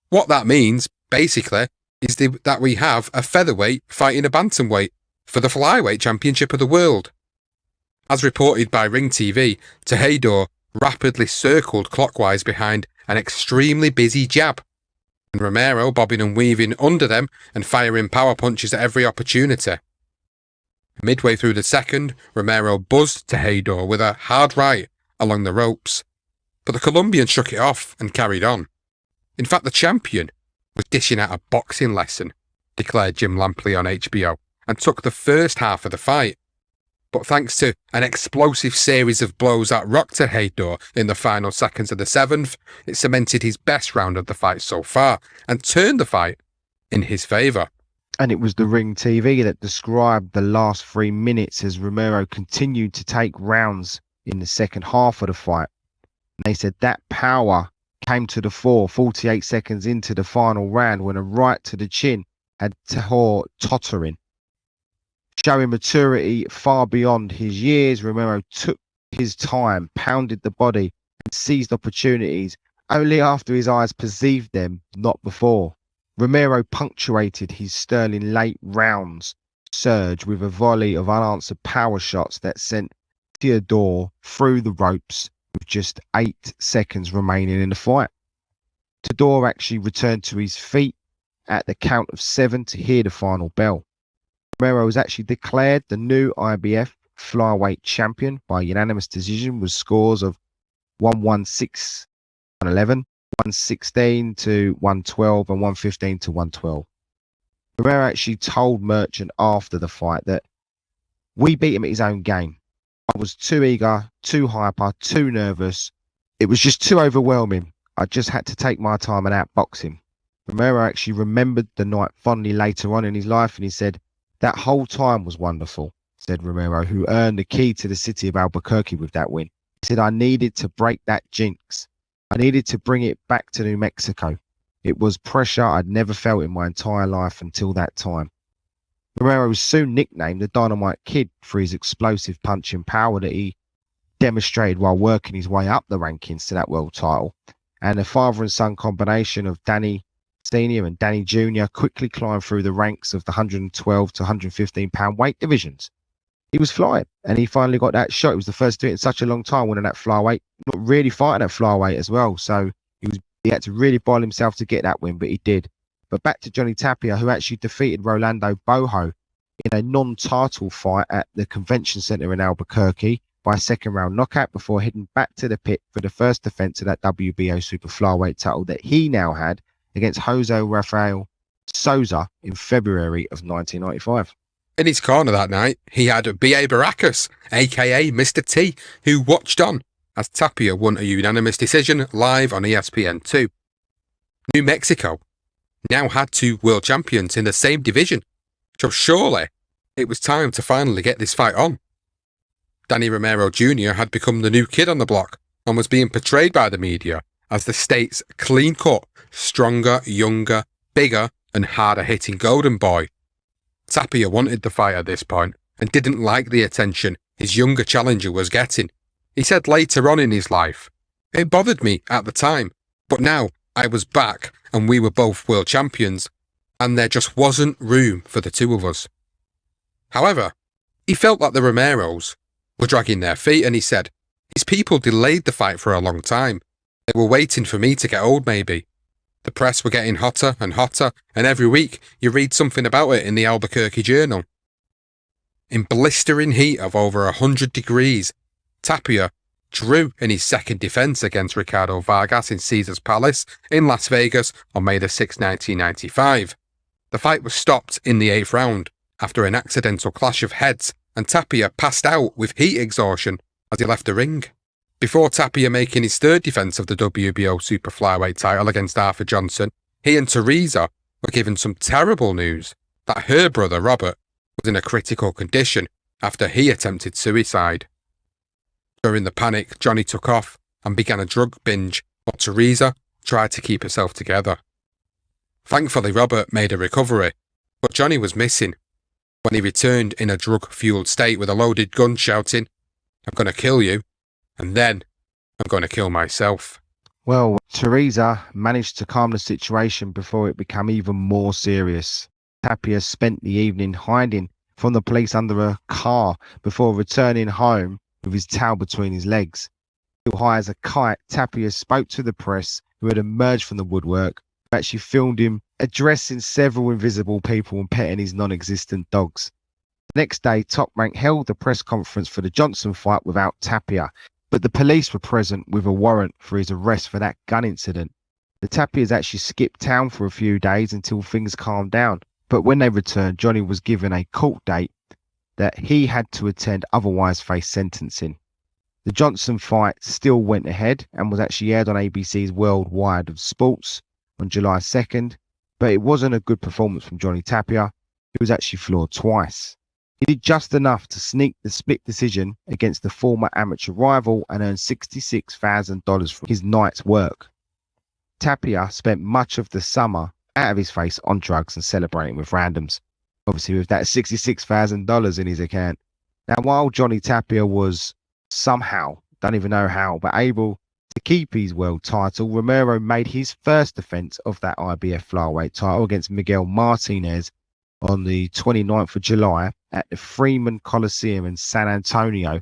"What that means, basically, is that we have a featherweight fighting a bantamweight for the flyweight championship of the world." As reported by Ring TV, Tejedor rapidly circled clockwise behind an extremely busy jab, and Romero bobbing and weaving under them and firing power punches at every opportunity. Midway through the second, Romero buzzed Tejedor with a hard right along the ropes, but the Colombian shook it off and carried on. In fact, the champion was dishing out a boxing lesson, declared Jim Lampley on HBO, and took the first half of the fight. But thanks to an explosive series of blows that rocked Tejedor in the final seconds of the 7th, it cemented his best round of the fight so far and turned the fight in his favour. And it was the Ring TV that described the last 3 minutes as Romero continued to take rounds in the second half of the fight. And they said that power came to the fore 48 seconds into the final round when a right to the chin had Tejedor tottering. Showing maturity far beyond his years, Romero took his time, pounded the body, and seized opportunities only after his eyes perceived them, not before. Romero punctuated his sterling late rounds surge with a volley of unanswered power shots that sent Tejedor through the ropes with just 8 seconds remaining in the fight. Tejedor actually returned to his feet at the count of 7 to hear the final bell. Romero was actually declared the new IBF flyweight champion by unanimous decision with scores of 116-111, 116-112, and 115-112. Romero actually told Merchant after the fight that we beat him at his own game. I was too eager, too hyper, too nervous. It was just too overwhelming. I just had to take my time and outbox him. Romero actually remembered the night fondly later on in his life, and he said, "That whole time was wonderful," said Romero, who earned the key to the city of Albuquerque with that win. He said, "I needed to break that jinx. I needed to bring it back to New Mexico. It was pressure I'd never felt in my entire life until that time." Romero was soon nicknamed the Dynamite Kid for his explosive punching power that he demonstrated while working his way up the rankings to that world title. and the father and son combination of Danny Senior and Danny Junior quickly climbed through the ranks of the 112 to 115 pound weight divisions. He was flying, and he finally got that shot. He was the first to do it in such a long time, winning that flyweight, not really fighting at flyweight as well. So he had to really boil himself to get that win, but he did. But back to Johnny Tapia, who actually defeated Rolando Bojo in a non-title fight at the Convention Center in Albuquerque by a second round knockout before heading back to the pit for the first defense of that WBO super flyweight title that he now had against Jose Rafael Souza in February of 1995. In his corner that night, he had B.A. Baracus, aka Mr. T, who watched on as Tapia won a unanimous decision live on ESPN2. New Mexico now had two world champions in the same division, so surely it was time to finally get this fight on. Danny Romero Jr. had become the new kid on the block and was being portrayed by the media as the state's clean-cut, stronger, younger, bigger and harder-hitting golden boy. Tapia wanted the fight at this point and didn't like the attention his younger challenger was getting. He said later on in his life, "It bothered me at the time, but now I was back and we were both world champions, and there just wasn't room for the two of us." However, he felt that the Romeros were dragging their feet, and he said, his people delayed the fight for a long time. They were waiting for me to get old maybe. The press were getting hotter and hotter, and every week you read something about it in the Albuquerque Journal. In blistering heat of over 100 degrees, Tapia drew in his second defence against Ricardo Vargas in Caesars Palace in Las Vegas on May the 6th, 1995. The fight was stopped in the 8th round after an accidental clash of heads, and Tapia passed out with heat exhaustion as he left the ring. Before Tapia making his third defence of the WBO super flyweight title against Arthur Johnston, he and Teresa were given some terrible news that her brother Robert was in a critical condition after he attempted suicide. During the panic, Johnny took off and began a drug binge while Teresa tried to keep herself together. Thankfully, Robert made a recovery, but Johnny was missing. When he returned in a drug-fueled state with a loaded gun shouting, "I'm going to kill you, and then I'm going to kill myself." Well, Teresa managed to calm the situation before it became even more serious. Tapia spent the evening hiding from the police under a car before returning home with his towel between his legs. Still high as a kite, Tapia spoke to the press who had emerged from the woodwork, who actually filmed him addressing several invisible people and petting his non-existent dogs. The next day, Top Rank held the press conference for the Johnston fight without Tapia, but the police were present with a warrant for his arrest for that gun incident. The Tapias actually skipped town for a few days until things calmed down, but when they returned, Johnny was given a court date that he had to attend, otherwise face sentencing. The Johnston fight still went ahead and was actually aired on ABC's Worldwide of Sports on July 2nd, but it wasn't a good performance from Johnny Tapia, who was actually floored twice. He did just enough to sneak the split decision against the former amateur rival and earn $66,000 from his night's work. Tapia spent much of the summer out of his face on drugs and celebrating with randoms, obviously with that $66,000 in his account. Now, while Johnny Tapia was somehow, don't even know how, but able to keep his world title, Romero made his first defense of that IBF flyweight title against Miguel Martinez on the 29th of July at the Freeman Coliseum in San Antonio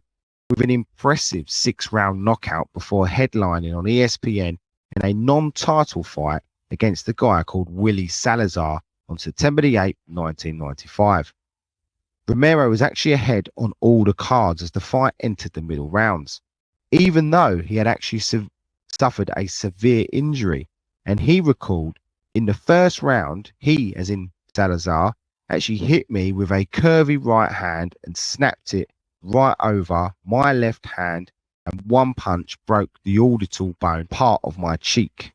with an impressive 6-round knockout before headlining on ESPN in a non-title fight against a guy called Willie Salazar on September the 8th, 1995. Romero was actually ahead on all the cards as the fight entered the middle rounds, even though he had actually suffered a severe injury. And he recalled, in the first round, he, as in Salazar, actually hit me with a curvy right hand and snapped it right over my left hand, and one punch broke the orbital bone part of my cheek.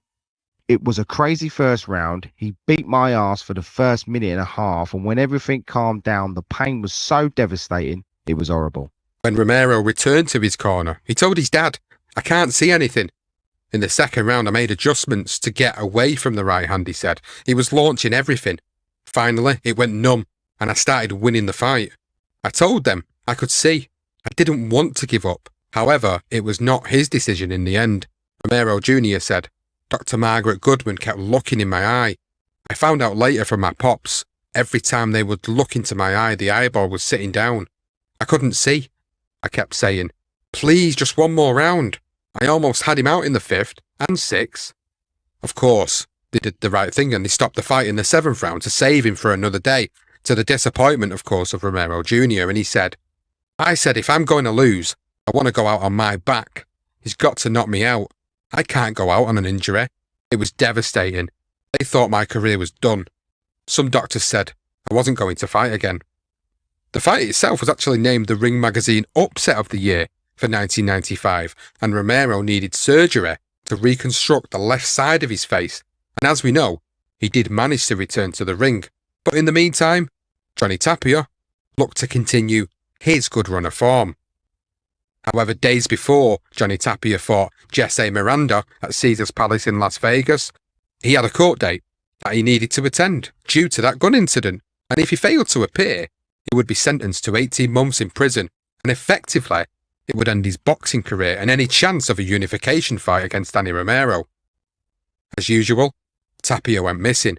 It was a crazy first round. He beat my ass for the first minute and a half, and when everything calmed down, the pain was so devastating, it was horrible. When Romero returned to his corner, he told his dad, "I can't see anything." In the second round, I made adjustments to get away from the right hand, he said. He was launching everything. Finally, it went numb, and I started winning the fight. I told them I could see. I didn't want to give up. However, it was not his decision in the end. Romero Jr. said, Dr. Margaret Goodman kept looking in my eye. I found out later from my pops, every time they would look into my eye, the eyeball was sitting down. I couldn't see. I kept saying, please, just one more round. I almost had him out in the 5th and 6th. Of course, they did the right thing and they stopped the fight in the 7th round to save him for another day, to the disappointment, of course, of Romero Jr. And he said, I said, if I'm going to lose, I want to go out on my back. He's got to knock me out. I can't go out on an injury. It was devastating. They thought my career was done. Some doctors said I wasn't going to fight again. The fight itself was actually named the Ring Magazine Upset of the Year for 1995, and Romero needed surgery to reconstruct the left side of his face, and as we know, he did manage to return to the ring. But in the meantime, Johnny Tapia looked to continue his good run of form. However, days before Johnny Tapia fought Jesse Miranda at Caesars Palace in Las Vegas, he had a court date that he needed to attend due to that gun incident, and if he failed to appear, he would be sentenced to 18 months in prison, and effectively, it would end his boxing career and any chance of a unification fight against Danny Romero. As usual, Tapia went missing,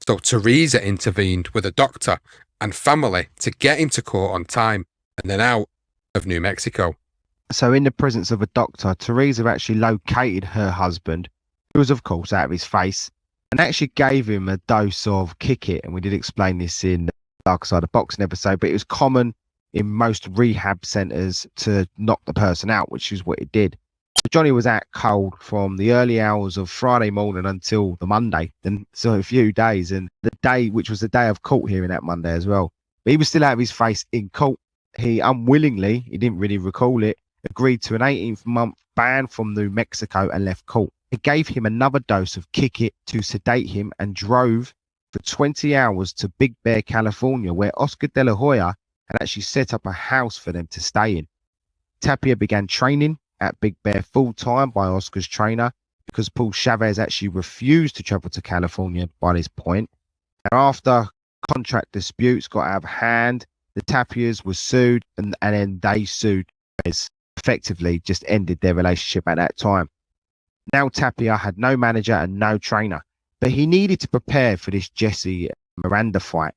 so Teresa intervened with a doctor and family to get him to court on time and then out of New Mexico. So in the presence of a doctor, Teresa actually located her husband, who was of course out of his face, and actually gave him a dose of kick it. And we did explain this in the Dark Side of Boxing episode, but it was common in most rehab centres to knock the person out, which is what it did. So Johnny was out cold from the early hours of Friday morning until the Monday, and so a few days, and the day, which was the day of court hearing that Monday as well. But he was still out of his face in court. He unwillingly, he didn't really recall it, agreed to an 18-month ban from New Mexico and left court. It gave him another dose of kick it to sedate him and drove for 20 hours to Big Bear, California, where Oscar De La Hoya had actually set up a house for them to stay in. Tapia began training at Big Bear full-time by Oscar's trainer because Paul Chavez actually refused to travel to California by this point. And after contract disputes got out of hand, the Tapias were sued and then they sued Chavez. Effectively just ended their relationship at that time. Now Tapia had no manager and no trainer, but he needed to prepare for this Jesse Miranda fight.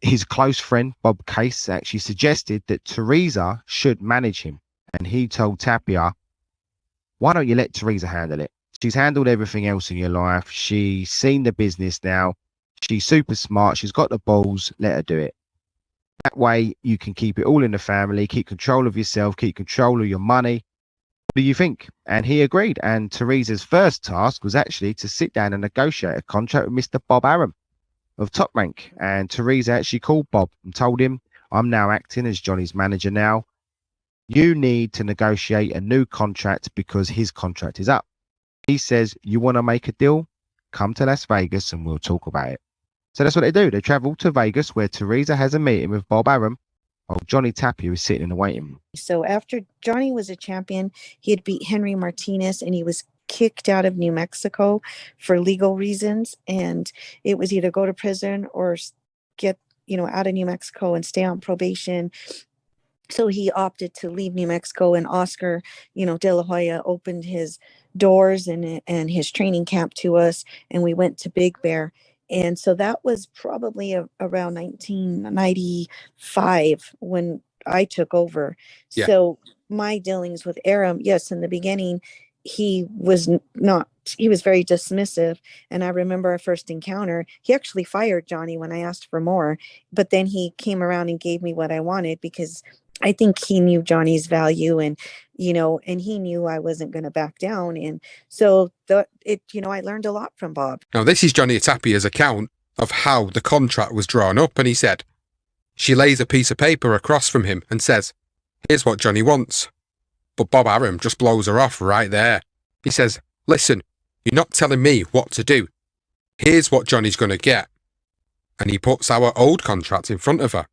His close friend Bob Case actually suggested that Teresa should manage him, and he told Tapia, why don't you let Teresa handle it? She's handled everything else in your life. She's seen the business now. She's super smart. She's got the balls. Let her do it. That way you can keep it all in the family, keep control of yourself, keep control of your money. What do you think? And he agreed. And Teresa's first task was actually to sit down and negotiate a contract with Mr. Bob Arum of Top Rank. And Teresa actually called Bob and told him, I'm now acting as Johnny's manager now. You need to negotiate a new contract because his contract is up. He says, you want to make a deal? Come to Las Vegas and we'll talk about it. So that's what they do. They travel to Vegas where Teresa has a meeting with Bob Arum while Johnny Tapia is sitting in the waiting room. So after Johnny was a champion, he had beat Henry Martinez and he was kicked out of New Mexico for legal reasons. And it was either go to prison or get, out of New Mexico and stay on probation. So he opted to leave New Mexico, and Oscar, De La Hoya opened his doors and his training camp to us, and we went to Big Bear. And so that was probably around 1995 when I took over. Yeah. So my dealings with Arum, yes, in the beginning, he was very dismissive. And I remember our first encounter, he actually fired Johnny when I asked for more. But then he came around and gave me what I wanted because I think he knew Johnny's value and he knew I wasn't going to back down. And so I learned a lot from Bob. Now, this is Johnny Tapia's account of how the contract was drawn up. And he said, she lays a piece of paper across from him and says, here's what Johnny wants. But Bob Arum just blows her off right there. He says, listen, you're not telling me what to do. Here's what Johnny's going to get. And he puts our old contract in front of her.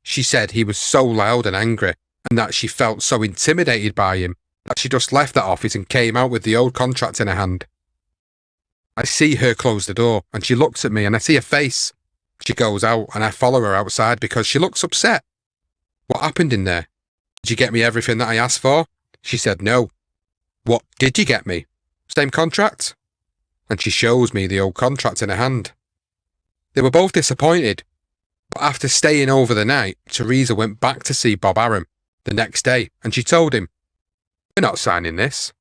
She said he was so loud and angry and that she felt so intimidated by him that she just left that office and came out with the old contract in her hand. I see her close the door and she looks at me and I see her face. She goes out and I follow her outside because she looks upset. What happened in there? Did you get me everything that I asked for? She said no. What did you get me? same contract? And she shows me the old contract in her hand. They were both disappointed, but after staying over the night, Teresa went back to see Bob Arum the next day and she told him, "We're not signing this."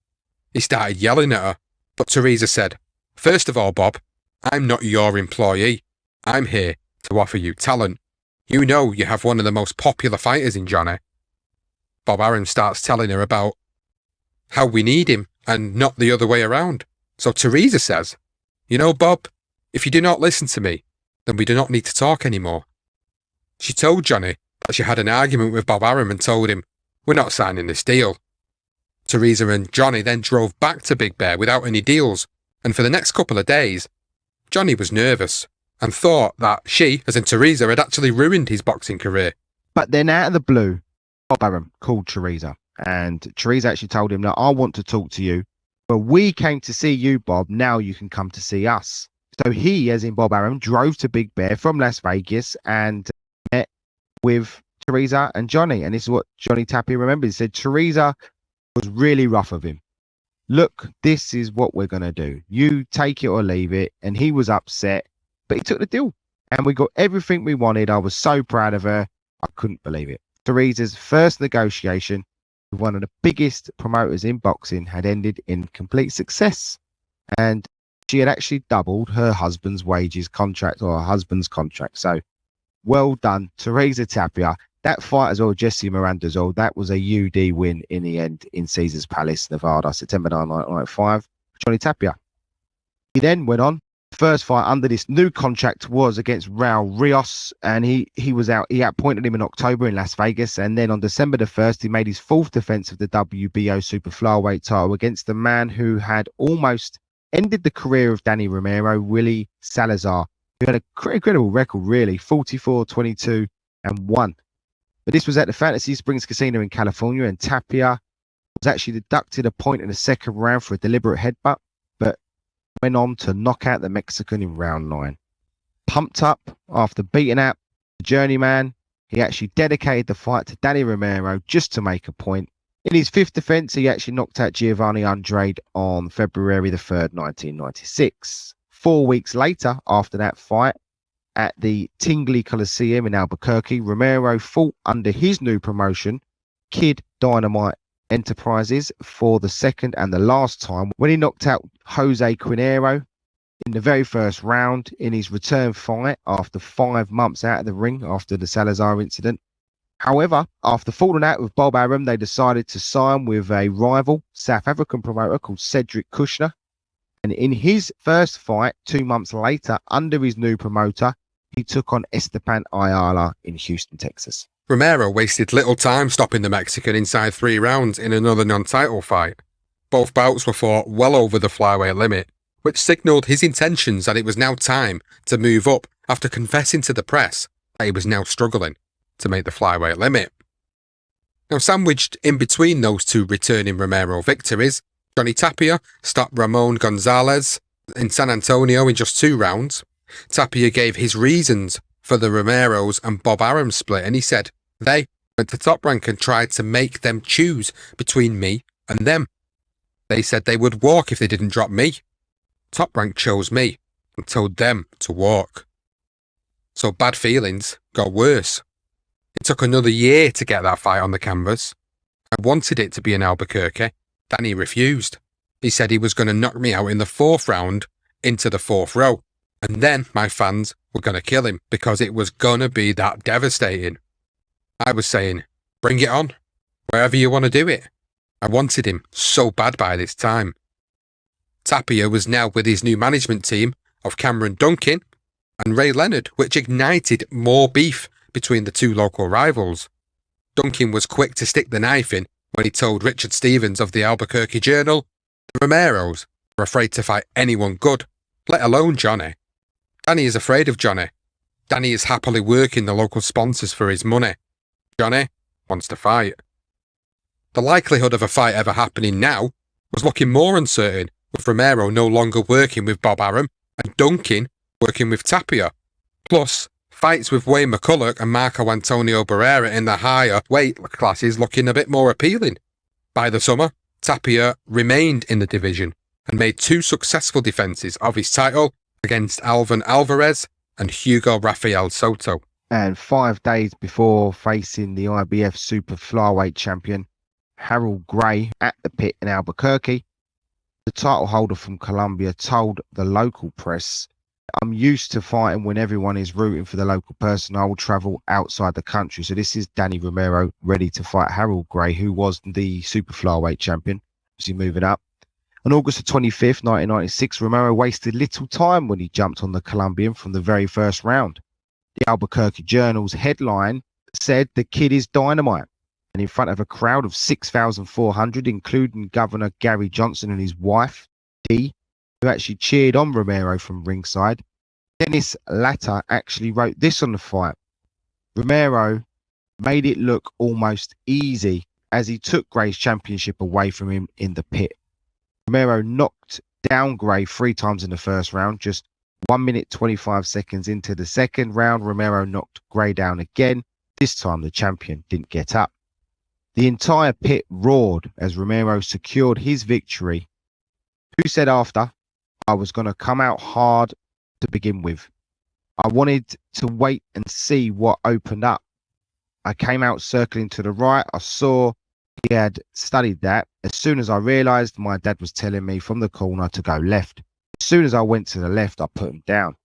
He started yelling at her, but Teresa said, "First of all, Bob, I'm not your employee. I'm here to offer you talent. You know you have one of the most popular fighters in Johnny." Bob Arum starts telling her about how we need him and not the other way around. So Teresa says, "You know, Bob, if you do not listen to me, then we do not need to talk anymore." She told Johnny that she had an argument with Bob Arum and told him, "We're not signing this deal." Teresa and Johnny then drove back to Big Bear without any deals, and for the next couple of days, Johnny was nervous and thought that she, as in Teresa, had actually ruined his boxing career. But then out of the blue, Bob Arum called Teresa, and Teresa actually told him that, "I want to talk to you. But we came to see you, Bob. Now you can come to see us." So he, as in Bob Arum, drove to Big Bear from Las Vegas and met with Teresa and Johnny. And this is what Johnny Tapia remembered. He said Teresa was really rough of him. "Look, this is what we're going to do. You take it or leave it." And he was upset, but he took the deal. And we got everything we wanted. I was so proud of her. I couldn't believe it. Teresa's first negotiation with one of the biggest promoters in boxing had ended in complete success. And she had actually doubled her husband's wages contract, or her husband's contract. So well done, Teresa Tapia. That fight as well, Jesse Miranda's all, that was a UD win in the end in Caesars Palace, Nevada, September 9, 1995. Johnny Tapia. He then went on. First fight under this new contract was against Raul Rios, and he was out. He appointed him in October in Las Vegas, and then on December the 1st, he made his fourth defense of the WBO super flyweight title against the man who had almost ended the career of Danny Romero, Willie Salazar, who had a incredible record, really, 44-22-1. But this was at the Fantasy Springs Casino in California, and Tapia was actually deducted a point in the second round for a deliberate headbutt, but went on to knock out the Mexican in round 9. Pumped up after beating out the journeyman, he actually dedicated the fight to Danny Romero just to make a point. In his fifth defense, he actually knocked out Giovanni Andrade on February the 3rd, 1996. 4 weeks later, after that fight, at the Tingley Coliseum in Albuquerque, Romero fought under his new promotion, Kid Dynamite Enterprises, for the second and the last time when he knocked out Jose Quinero in the very first round in his return fight after 5 months out of the ring after the Salazar incident. However, after falling out with Bob Arum, they decided to sign with a rival South African promoter called Cedric Kushner. And in his first fight 2 months later, under his new promoter, he took on Esteban Ayala in Houston, Texas. Romero wasted little time stopping the Mexican inside 3 rounds in another non-title fight. Both bouts were fought well over the flyweight limit, which signalled his intentions that it was now time to move up after confessing to the press that he was now struggling to make the flyweight limit. Now, sandwiched in between those two returning Romero victories, Johnny Tapia stopped Ramon Gonzalez in San Antonio in just 2 rounds. Tapia gave his reasons for the Romeros and Bob Arum split, and he said they went to Top Rank and tried to make them choose between me and them. They said they would walk if they didn't drop me. Top Rank chose me and told them to walk. So bad feelings got worse. It took another year to get that fight on the canvas. I wanted it to be in Albuquerque. Danny refused. He said he was going to knock me out in the 4th round into the 4th row. And then my fans were going to kill him because it was going to be that devastating. I was saying, bring it on, wherever you want to do it. I wanted him so bad by this time. Tapia was now with his new management team of Cameron Duncan and Ray Leonard, which ignited more beef between the two local rivals. Duncan was quick to stick the knife in when he told Richard Stevens of the Albuquerque Journal, the Romeros were afraid to fight anyone good, let alone Johnny. Danny is afraid of Johnny. Danny is happily working the local sponsors for his money. Johnny wants to fight. The likelihood of a fight ever happening now was looking more uncertain, with Romero no longer working with Bob Arum and Duncan working with Tapia. Plus, fights with Wayne McCulloch and Marco Antonio Barrera in the higher weight classes looking a bit more appealing. By the summer, Tapia remained in the division and made 2 successful defences of his title against Alvin Alvarez and Hugo Rafael Soto. And 5 days before facing the IBF Super Flyweight champion Harold Gray at the pit in Albuquerque, the title holder from Colombia told the local press, "I'm used to fighting when everyone is rooting for the local person. I will travel outside the country." So this is Danny Romero ready to fight Harold Gray, who was the Super Flyweight champion. Is he moving up? On August the 25th, 1996, Romero wasted little time when he jumped on the Colombian from the very first round. The Albuquerque Journal's headline said, "The kid is dynamite." And in front of a crowd of 6,400, including Governor Gary Johnston and his wife, Dee, who actually cheered on Romero from ringside, Dennis Latta actually wrote this on the fight: "Romero made it look almost easy as he took Gray's championship away from him in the pit." Romero knocked down Gray 3 times in the first round. Just 1 minute 25 seconds into the second round, Romero knocked Gray down again. This time the champion didn't get up. The entire pit roared as Romero secured his victory. Who said after, "I was going to come out hard to begin with. I wanted to wait and see what opened up. I came out circling to the right. I saw he had studied that. As soon as I realized, my dad was telling me from the corner to go left. As soon as I went to the left, I put him down.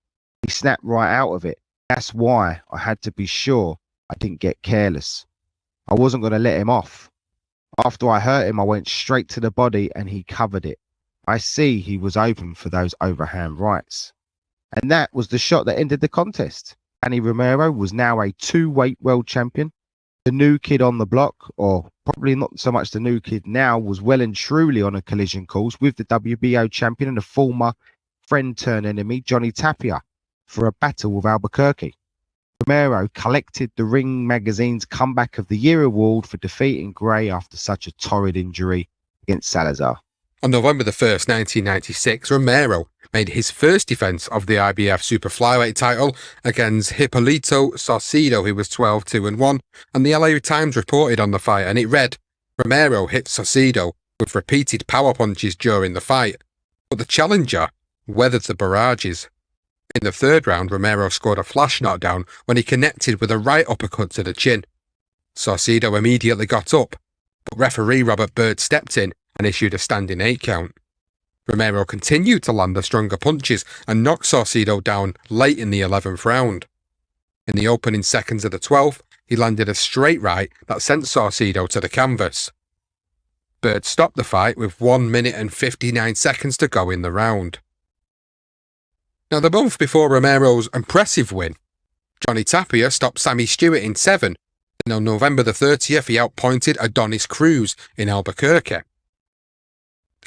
He snapped right out of it. That's why I had to be sure I didn't get careless. I wasn't going to let him off. After I hurt him, I went straight to the body and he covered it. I see he was open for those overhand rights." And that was the shot that ended the contest. Danny Romero was now a 2-weight world champion. The new kid on the block, or probably not so much the new kid now, was well and truly on a collision course with the WBO champion and a former friend-turned-enemy, Johnny Tapia, for a battle with Albuquerque. Romero collected the Ring Magazine's Comeback of the Year award for defeating Gray after such a torrid injury against Salazar. On November the 1st, 1996, Romero made his first defence of the IBF Super Flyweight title against Hipólito Saucedo, who was 12-2-1, and the LA Times reported on the fight, and it read, "Romero hit Saucedo with repeated power punches during the fight, but the challenger weathered the barrages. In the 3rd round, Romero scored a flash knockdown when he connected with a right uppercut to the chin. Saucedo immediately got up, but referee Robert Byrd stepped in and issued a standing 8 count. Romero continued to land the stronger punches and knocked Saucedo down late in the 11th round. In the opening seconds of the 12th, he landed a straight right that sent Saucedo to the canvas. Byrd stopped the fight with 1 minute and 59 seconds to go in the round. Now, the month before Romero's impressive win, Johnny Tapia stopped Sammy Stewart in 7, and on November the 30th, he outpointed Adonis Cruz in Albuquerque.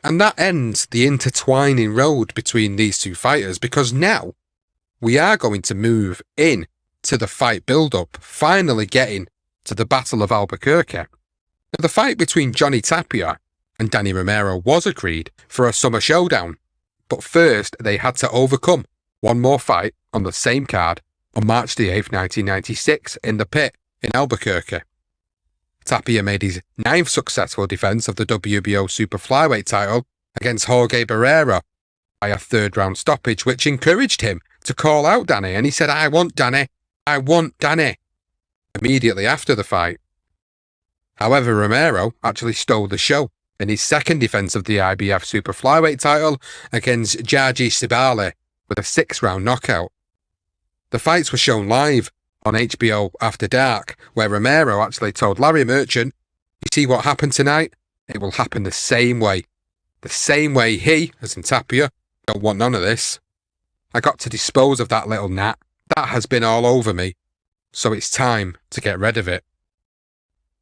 And that ends the intertwining road between these 2 fighters, because now we are going to move in to the fight build-up, finally getting to the Battle of Albuquerque. Now, the fight between Johnny Tapia and Danny Romero was agreed for a summer showdown, but first they had to overcome one more fight on the same card on March the 8th, 1996 in the pit in Albuquerque. Tapia made his 9th successful defence of the WBO Super Flyweight title against Jorge Barrera by a 3rd round stoppage, which encouraged him to call out Danny, and he said, "I want Danny, I want Danny," immediately after the fight. However, Romero actually stole the show in his 2nd defence of the IBF Super Flyweight title against Jaji Sibale with a 6th round knockout. The fights were shown live on HBO After Dark, where Romero actually told Larry Merchant, "You see what happened tonight? It will happen the same way. The same way he, as in Tapia, don't want none of this. I got to dispose of that little gnat. That has been all over me. So it's time to get rid of it."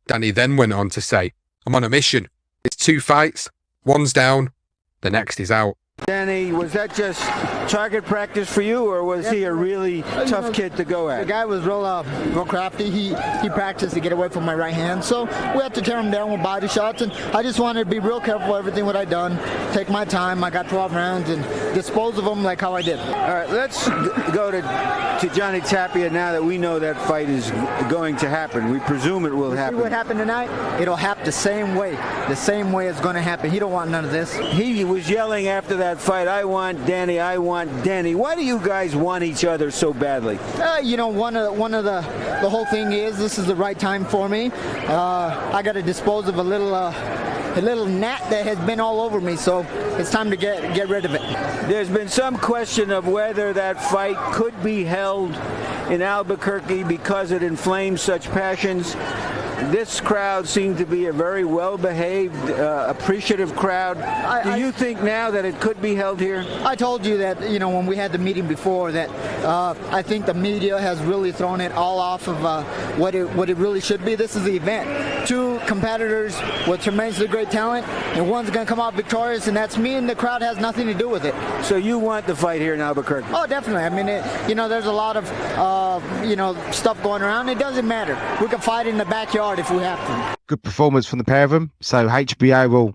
Danny then went on to say, "I'm on a mission. It's 2 fights. One's down. The next is out. Danny, was that just target practice for you, or was he a really tough kid to go at? The guy was real crafty. He practiced to get away from my right hand, so we had to tear him down with body shots, and I just wanted to be real careful with everything what I done. Take my time. I got 12 rounds and dispose of them like how I did. All right, let's go to Johnny Tapia now that we know that fight is going to happen. We presume it will happen. See what happened tonight? It'll happen the same way. The same way it's going to happen. He don't want none of this. He was yelling after that fight, "I want Danny, I want Danny." Why do you guys want each other so badly? One of the whole thing is this is the right time for me. I got to dispose of a little gnat that has been all over me, so it's time to get rid of it. There's been some question of whether that fight could be held in Albuquerque because it inflames such passions. This crowd seemed to be a very well-behaved, appreciative crowd. Do you think now that it could be held here? I told you that, when we had the meeting before, that I think the media has really thrown it all off of what it really should be. This is the event. Two competitors with tremendously great talent, and one's going to come out victorious, and that's me, and the crowd has nothing to do with it. So you want the fight here in Albuquerque? Oh, definitely. I mean, there's a lot of, stuff going around. It doesn't matter. We can fight in the backyard if we have to. Good performance from the pair of them. So HBO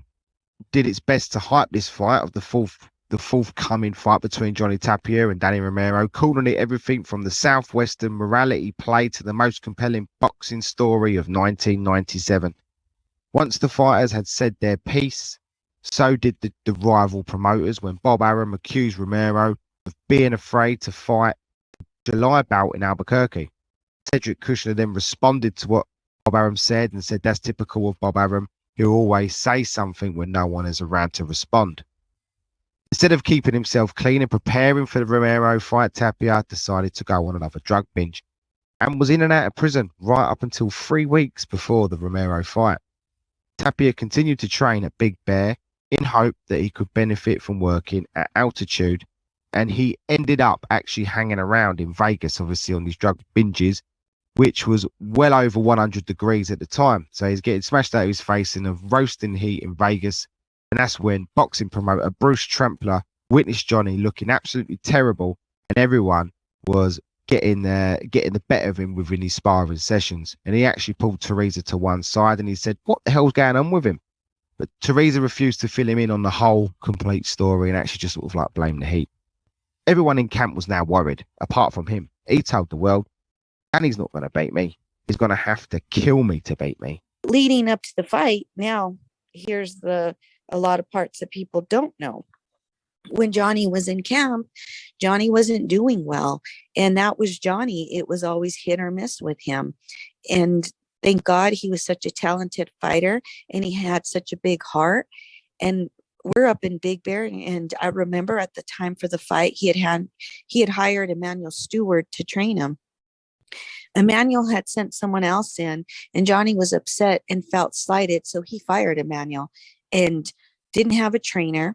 did its best to hype this fight of the forthcoming fight between Johnny Tapia and Danny Romero, calling it everything from the Southwestern morality play to the most compelling boxing story of 1997. Once the fighters had said their piece, so did the rival promoters when Bob Arum accused Romero of being afraid to fight the July bout in Albuquerque. Cedric Kushner then responded to what Bob Arum said and said that's typical of Bob Arum. He'll always say something when no one is around to respond. Instead of keeping himself clean and preparing for the Romero fight, Tapia decided to go on another drug binge and was in and out of prison right up until 3 weeks before the Romero fight. Tapia continued to train at Big Bear in hope that he could benefit from working at altitude, and he ended up actually hanging around in Vegas, obviously on these drug binges, which was well over 100 degrees at the time. So he's getting smashed out of his face in a roasting heat in Vegas. And that's when boxing promoter Bruce Trampler witnessed Johnny looking absolutely terrible, and everyone was getting the better of him within his sparring sessions. And he actually pulled Teresa to one side and he said, "What the hell's going on with him?" But Teresa refused to fill him in on the whole complete story and actually just sort of like blamed the heat. Everyone in camp was now worried, apart from him. He told the world, "Danny's not going to beat me. He's going to have to kill me to beat me." Leading up to the fight, now here's a lot of parts that people don't know. When Johnny was in camp, Johnny wasn't doing well. And that was Johnny. It was always hit or miss with him. And thank God he was such a talented fighter and he had such a big heart. And we're up in Big Bear. And I remember at the time for the fight, he had hired Emmanuel Stewart to train him. Emmanuel had sent someone else in, and Johnny was upset and felt slighted. So he fired Emmanuel and didn't have a trainer.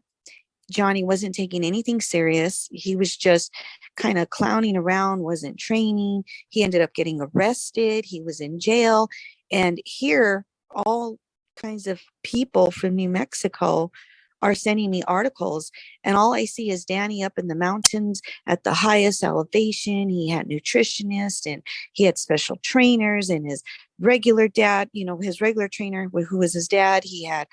Johnny wasn't taking anything serious. He was just kind of clowning around, wasn't training. He ended up getting arrested. He was in jail. And here, all kinds of people from New Mexico are sending me articles, and all I see is Danny up in the mountains at the highest elevation. He had nutritionists and he had special trainers, and his regular dad, his regular trainer who was his dad, he had,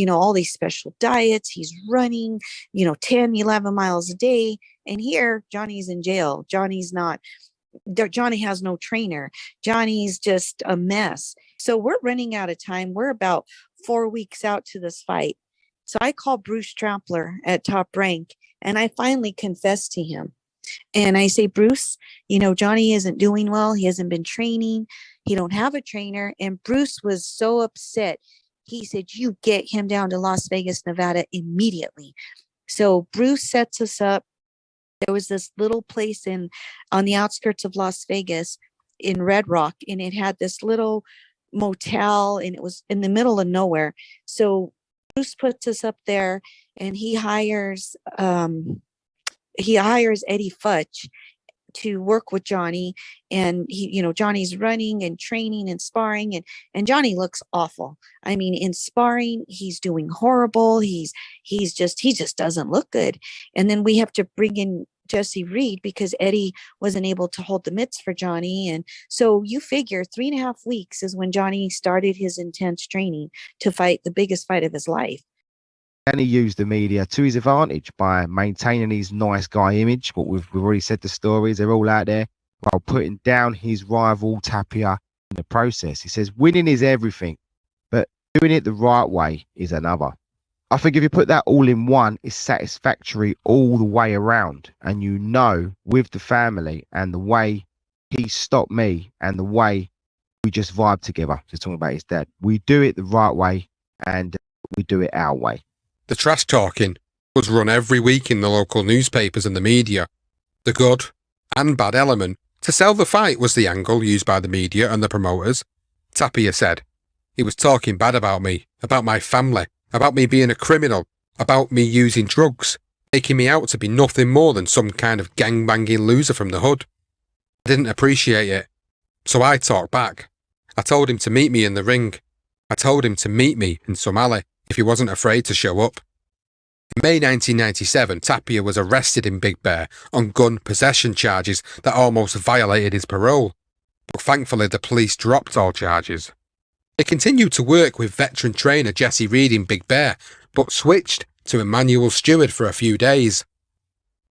all these special diets. He's running, 10, 11 miles a day. And here Johnny's in jail. Johnny has no trainer. Johnny's just a mess. So we're running out of time. We're about 4 weeks out to this fight. So I called Bruce Trampler at Top Rank, and I finally confessed to him. And I say, "Bruce, Johnny isn't doing well. He hasn't been training. He don't have a trainer." And Bruce was so upset. He said, "You get him down to Las Vegas, Nevada immediately." So Bruce sets us up. There was this little place on the outskirts of Las Vegas in Red Rock, and it had this little motel, and it was in the middle of nowhere. So Bruce puts us up there, and he hires Eddie Futch to work with Johnny, and Johnny's running and training and sparring, and Johnny looks awful. I mean, in sparring, he's doing horrible. He just doesn't look good. And then we have to bring in Jesse Reed because Eddie wasn't able to hold the mitts for Johnny. And so you figure 3.5 weeks is when Johnny started his intense training to fight the biggest fight of his life. And he used the media to his advantage by maintaining his nice guy image. What we've already said, the stories, they're all out there, while putting down his rival Tapia in the process. He says winning is everything, but doing it the right way is another. I think if you put that all in one, it's satisfactory all the way around. And with the family and the way he stopped me and the way we just vibe together, just talking about his dad, we do it the right way and we do it our way. The trash talking was run every week in the local newspapers and the media. The good and bad element to sell the fight was the angle used by the media and the promoters. Tapia said he was talking bad about me, about my family, about me being a criminal, about me using drugs, making me out to be nothing more than some kind of gang-banging loser from the hood. I didn't appreciate it, so I talked back. I told him to meet me in the ring. I told him to meet me in some alley if he wasn't afraid to show up. In May 1997, Tapia was arrested in Big Bear on gun possession charges that almost violated his parole, but thankfully the police dropped all charges. He continued to work with veteran trainer Jesse Reed in Big Bear, but switched to Emmanuel Stewart for a few days.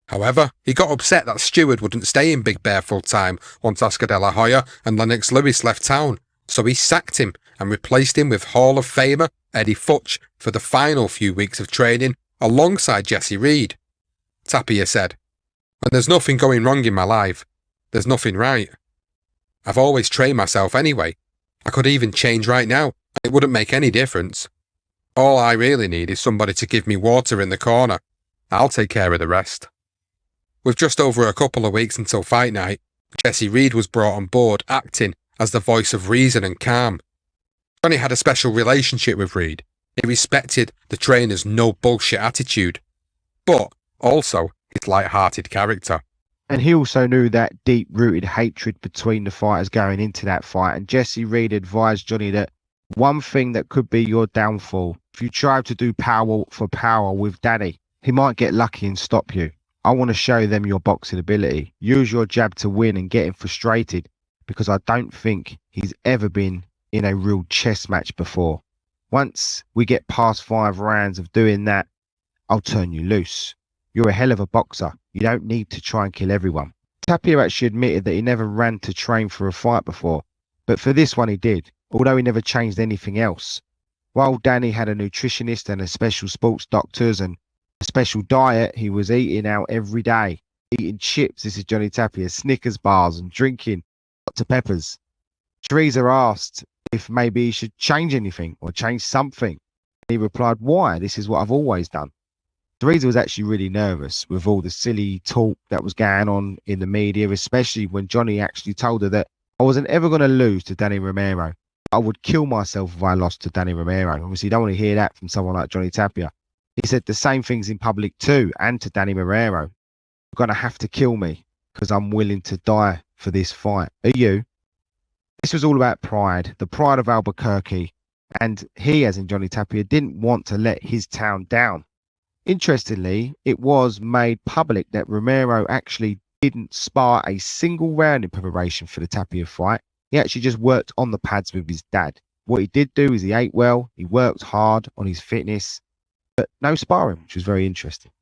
However, he got upset that Stewart wouldn't stay in Big Bear full-time once Oscar De La Hoya and Lennox Lewis left town, so he sacked him and replaced him with Hall of Famer Eddie Futch for the final few weeks of training alongside Jesse Reed. Tapia said, "When there's nothing going wrong in my life, there's nothing right. I've always trained myself anyway. I could even change right now, and it wouldn't make any difference. All I really need is somebody to give me water in the corner. I'll take care of the rest." With just over a couple of weeks until fight night, Jesse Reed was brought on board acting as the voice of reason and calm. Johnny had a special relationship with Reed. He respected the trainer's no bullshit attitude, but also his light-hearted character. And he also knew that deep-rooted hatred between the fighters going into that fight. And Jesse Reed advised Johnny that one thing that could be your downfall, if you try to do power for power with Danny, he might get lucky and stop you. I want to show them your boxing ability. Use your jab to win and get him frustrated, because I don't think he's ever been in a real chess match before. Once we get past 5 rounds of doing that, I'll turn you loose. You're a hell of a boxer. You don't need to try and kill everyone. Tapia actually admitted that he never ran to train for a fight before, but for this one he did, although he never changed anything else. While Danny had a nutritionist and a special sports doctors and a special diet, he was eating out every day, eating chips, this is Johnny Tapia, Snickers bars and drinking Dr. Peppers. Teresa asked if maybe he should change anything or change something. He replied, "Why? This is what I've always done." Teresa was actually really nervous with all the silly talk that was going on in the media, especially when Johnny actually told her that I wasn't ever going to lose to Danny Romero. I would kill myself if I lost to Danny Romero. Obviously, you don't want to hear that from someone like Johnny Tapia. He said the same things in public too, and to Danny Romero. "You're going to have to kill me because I'm willing to die for this fight. Are you?" This was all about pride, the pride of Albuquerque, and he, as in Johnny Tapia, didn't want to let his town down. Interestingly, it was made public that Romero actually didn't spar a single round in preparation for the Tapia fight. He actually just worked on the pads with his dad. What he did do is he ate well, he worked hard on his fitness, but no sparring, which was very interesting.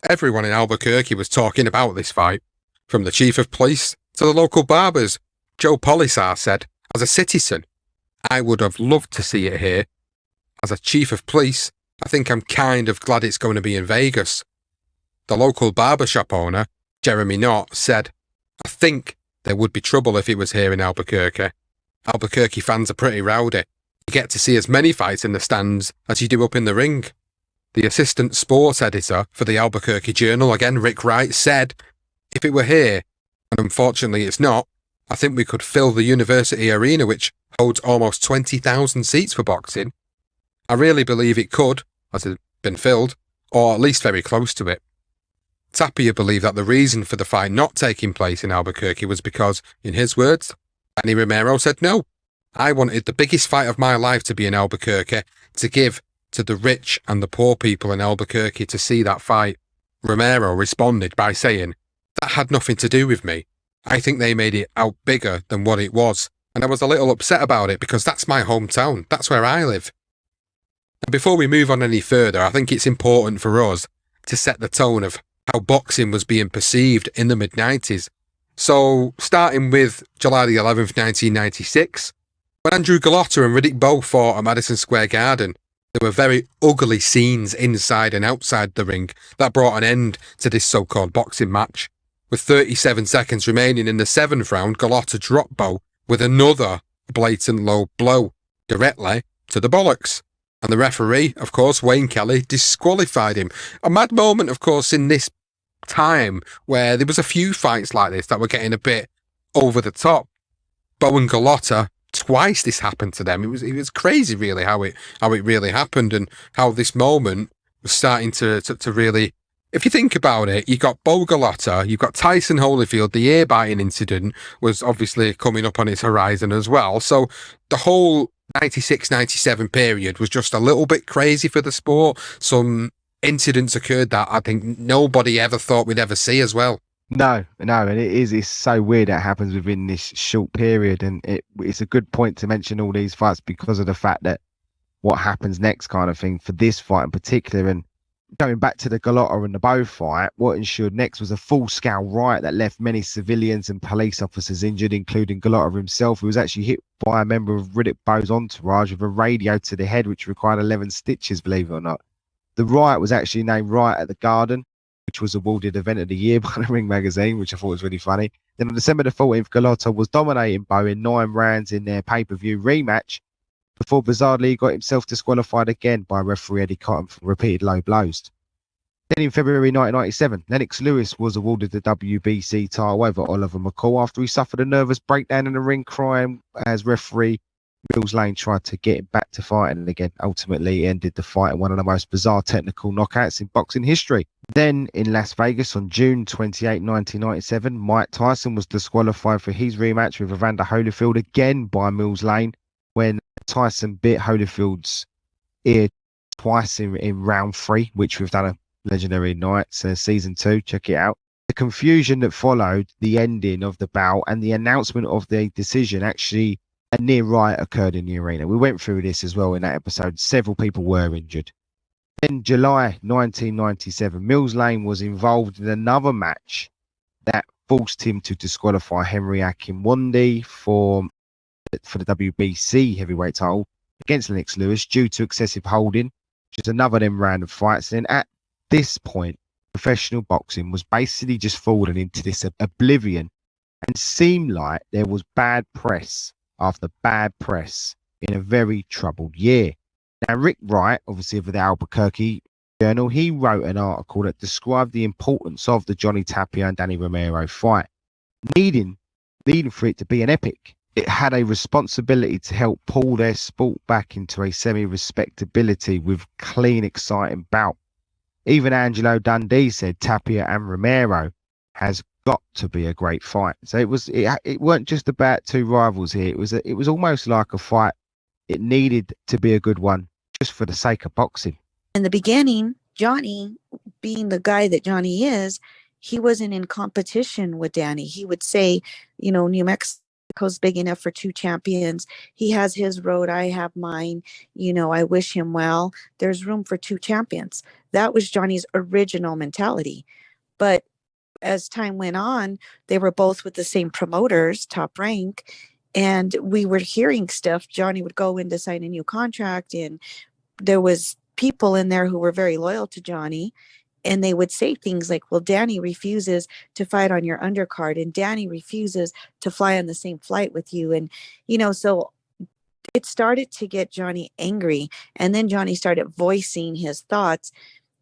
Everyone in Albuquerque was talking about this fight, from the chief of police to the local barbers. Joe Polisar said, "As a citizen, I would have loved to see it here. As a chief of police, I think I'm kind of glad it's going to be in Vegas." The local barbershop owner, Jeremy Knott, said, "I think there would be trouble if it was here in Albuquerque. Albuquerque fans are pretty rowdy. You get to see as many fights in the stands as you do up in the ring." The assistant sports editor for the Albuquerque Journal, again Rick Wright, said, "If it were here, and unfortunately it's not, I think we could fill the University Arena, which holds almost 20,000 seats for boxing. I really believe it could, as it's been filled, or at least very close to it." Tapia believed that the reason for the fight not taking place in Albuquerque was because, in his words, Danny Romero said no. I wanted the biggest fight of my life to be in Albuquerque, to give to the rich and the poor people in Albuquerque to see that fight. Romero responded by saying, that had nothing to do with me. I think they made it out bigger than what it was, and I was a little upset about it because that's my hometown, that's where I live. And before we move on any further, I think it's important for us to set the tone of how boxing was being perceived in the mid-90s. So, starting with July the 11th, 1996, when Andrew Gallotta and Riddick Bowe fought at Madison Square Garden, there were very ugly scenes inside and outside the ring that brought an end to this so-called boxing match. With 37 seconds remaining in the 7th round, Gallotta dropped Bowe with another blatant low blow, directly to the bollocks. And the referee, of course, Wayne Kelly, disqualified him. A mad moment, of course, in this time where there was a few fights like this that were getting a bit over the top. Bowe and Gallotta, twice this happened to them. It was crazy, really, how it really happened, and how this moment was starting to really. If you think about it, you got Bowe Gallotta, you've got Tyson Holyfield. The ear-biting incident was obviously coming up on its horizon as well. So the whole 96-97 period was just a little bit crazy for the sport. Some incidents occurred that I think nobody ever thought we'd ever see as well. No, and it's so weird that happens within this short period, and it's a good point to mention all these fights because of the fact that what happens next kind of thing for this fight in particular. And going back to the Gallotta and the Bowe fight, what ensued next was a full-scale riot that left many civilians and police officers injured, including Gallotta himself, who was actually hit by a member of Riddick Bowe's entourage with a radio to the head, which required 11 stitches, believe it or not. The riot was actually named Riot at the Garden, which was awarded Event of the Year by the Ring magazine, which I thought was really funny. Then on December the 14th, Gallotta was dominating Bowe in 9 rounds in their pay-per-view rematch, before bizarrely he got himself disqualified again by referee Eddie Cotton for repeated low blows. Then in February 1997, Lennox Lewis was awarded the WBC title over Oliver McCall after he suffered a nervous breakdown in the ring, crying as referee Mills Lane tried to get him back to fighting, and again, ultimately ended the fight in one of the most bizarre technical knockouts in boxing history. Then in Las Vegas on June 28, 1997, Mike Tyson was disqualified for his rematch with Evander Holyfield, again by Mills Lane, when Tyson bit Holyfield's ear twice in round 3, which we've done a legendary nights season 2. Check it out. The confusion that followed the ending of the bout and the announcement of the decision, actually a near riot occurred in the arena. We went through this as well in that episode. Several people were injured. In July 1997, Mills Lane was involved in another match that forced him to disqualify Henry Akinwande for the WBC heavyweight title against Lennox Lewis due to excessive holding, which is another of them round of fights. And at this point, professional boxing was basically just falling into this oblivion, and seemed like there was bad press after bad press in a very troubled year. Now, Rick Wright, obviously of the Albuquerque Journal, he wrote an article that described the importance of the Johnny Tapia and Danny Romero fight, needing for it to be an epic. It had a responsibility to help pull their sport back into a semi-respectability with clean, exciting bout. Even Angelo Dundee said Tapia and Romero has got to be a great fight. So it weren't just about two rivals here. It was almost like a fight. It needed to be a good one just for the sake of boxing. In the beginning, Johnny, being the guy that Johnny is, he wasn't in competition with Danny. He would say, New Mexico's big enough for 2 champions. He has his road. I have mine. I wish him well. There's room for 2 champions. That was Johnny's original mentality. But as time went on, they were both with the same promoters, Top Rank, and we were hearing stuff. Johnny would go in to sign a new contract, and there was people in there who were very loyal to Johnny, and they would say things like, well, Danny refuses to fight on your undercard, and Danny refuses to fly on the same flight with you. And, so it started to get Johnny angry, and then Johnny started voicing his thoughts.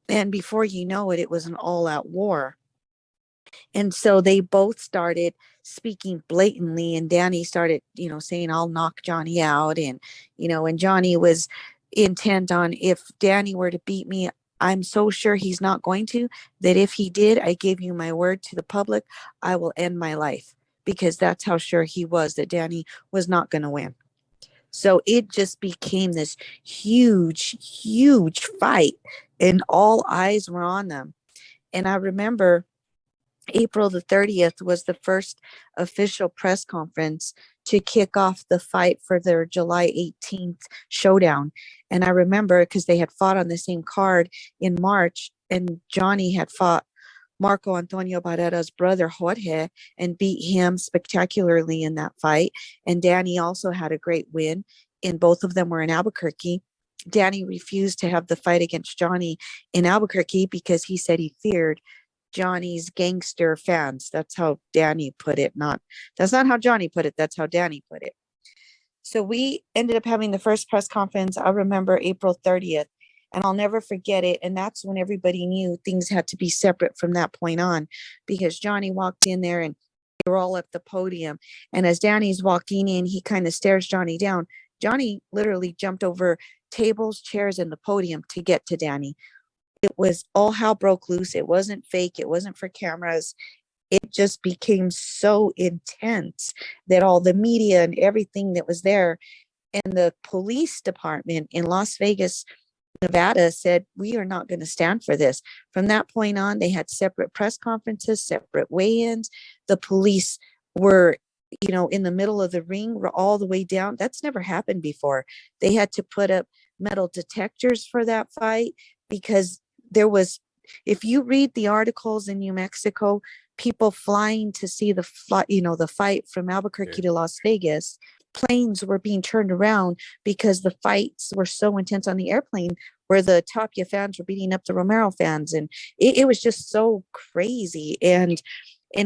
And before you know it, it was an all-out war. And so they both started speaking blatantly, and Danny started, saying, I'll knock Johnny out. And, and Johnny was intent on, if Danny were to beat me, I'm so sure he's not going to, that if he did, I gave you my word to the public, I will end my life, because that's how sure he was that Danny was not going to win. So it just became this huge fight, and all eyes were on them. And I remember April the 30th was the first official press conference to kick off the fight for their July 18th showdown. And I remember because they had fought on the same card in March, and Johnny had fought Marco Antonio Barrera's brother Jorge and beat him spectacularly in that fight. And Danny also had a great win, and both of them were in Albuquerque. Danny refused to have the fight against Johnny in Albuquerque because he said he feared Johnny's gangster fans. That's how Danny put it. That's not how Johnny put it. That's how Danny put it. So we ended up having the first press conference. I remember April 30th, and I'll never forget it. And that's when everybody knew things had to be separate from that point on, because Johnny walked in there and they were all at the podium. And as Danny's walking in, he kind of stares Johnny down. Johnny literally jumped over tables, chairs, and the podium to get to Danny. It was all hell broke loose. It wasn't fake. It wasn't for cameras. It just became so intense that all the media and everything that was there, and the police department in Las Vegas, Nevada, said, we are not going to stand for this. From that point on, they had separate press conferences, separate weigh-ins. The police were, in the middle of the ring, were all the way down. That's never happened before. They had to put up metal detectors for that fight, because there was, if you read the articles in New Mexico, people flying to see the fight from Albuquerque to Las Vegas, planes were being turned around because the fights were so intense on the airplane, where the Tapia fans were beating up the Romero fans. And it was just so crazy. And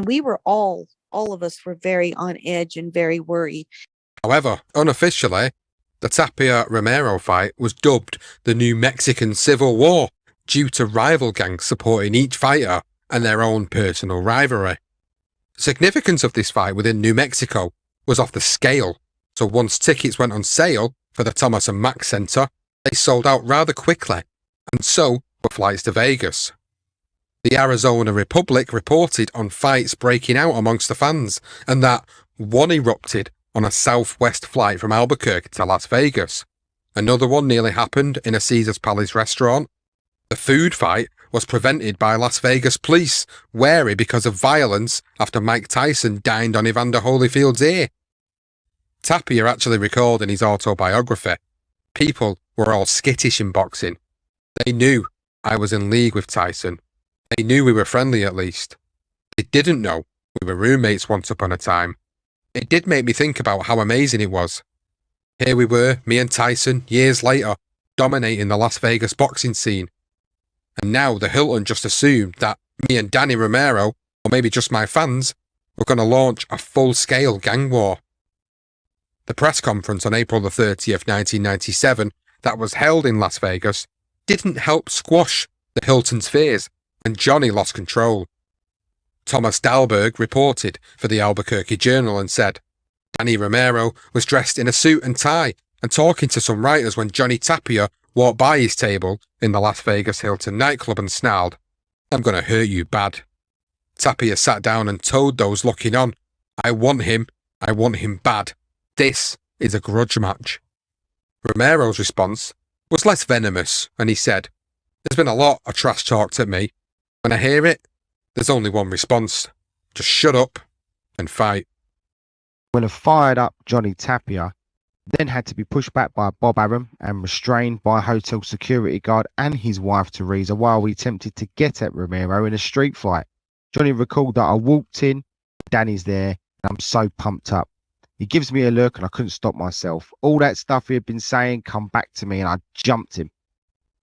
we were all of us were very on edge and very worried. However, unofficially, the Tapia Romero fight was dubbed the New Mexican Civil War, due to rival gangs supporting each fighter and their own personal rivalry. The significance of this fight within New Mexico was off the scale, so once tickets went on sale for the Thomas and Mack Center, they sold out rather quickly, and so were flights to Vegas. The Arizona Republic reported on fights breaking out amongst the fans, and that one erupted on a southwest flight from Albuquerque to Las Vegas. Another one nearly happened in a Caesar's Palace restaurant. The food fight was prevented by Las Vegas police, wary because of violence after Mike Tyson dined on Evander Holyfield's ear. Tapia actually recalled in his autobiography, people were all skittish in boxing. They knew I was in league with Tyson. They knew we were friendly at least. They didn't know we were roommates once upon a time. It did make me think about how amazing it was. Here we were, me and Tyson, years later, dominating the Las Vegas boxing scene. And now the Hilton just assumed that me and Danny Romero, or maybe just my fans, were going to launch a full-scale gang war. The press conference on April the 30th, 1997, that was held in Las Vegas, didn't help squash the Hilton's fears, and Johnny lost control. Thomas Dahlberg reported for the Albuquerque Journal and said, Danny Romero was dressed in a suit and tie and talking to some writers when Johnny Tapia walked by his table in the Las Vegas Hilton nightclub and snarled, I'm going to hurt you bad. Tapia sat down and told those looking on, I want him bad. This is a grudge match. Romero's response was less venomous, and he said, there's been a lot of trash talked at me. When I hear it, there's only one response. Just shut up and fight. When a fired up Johnny Tapia then had to be pushed back by Bob Arum and restrained by a hotel security guard and his wife Teresa while he attempted to get at Romero in a street fight. Johnny recalled that I walked in, Danny's there, and I'm so pumped up. He gives me a look and I couldn't stop myself. All that stuff he had been saying come back to me and I jumped him.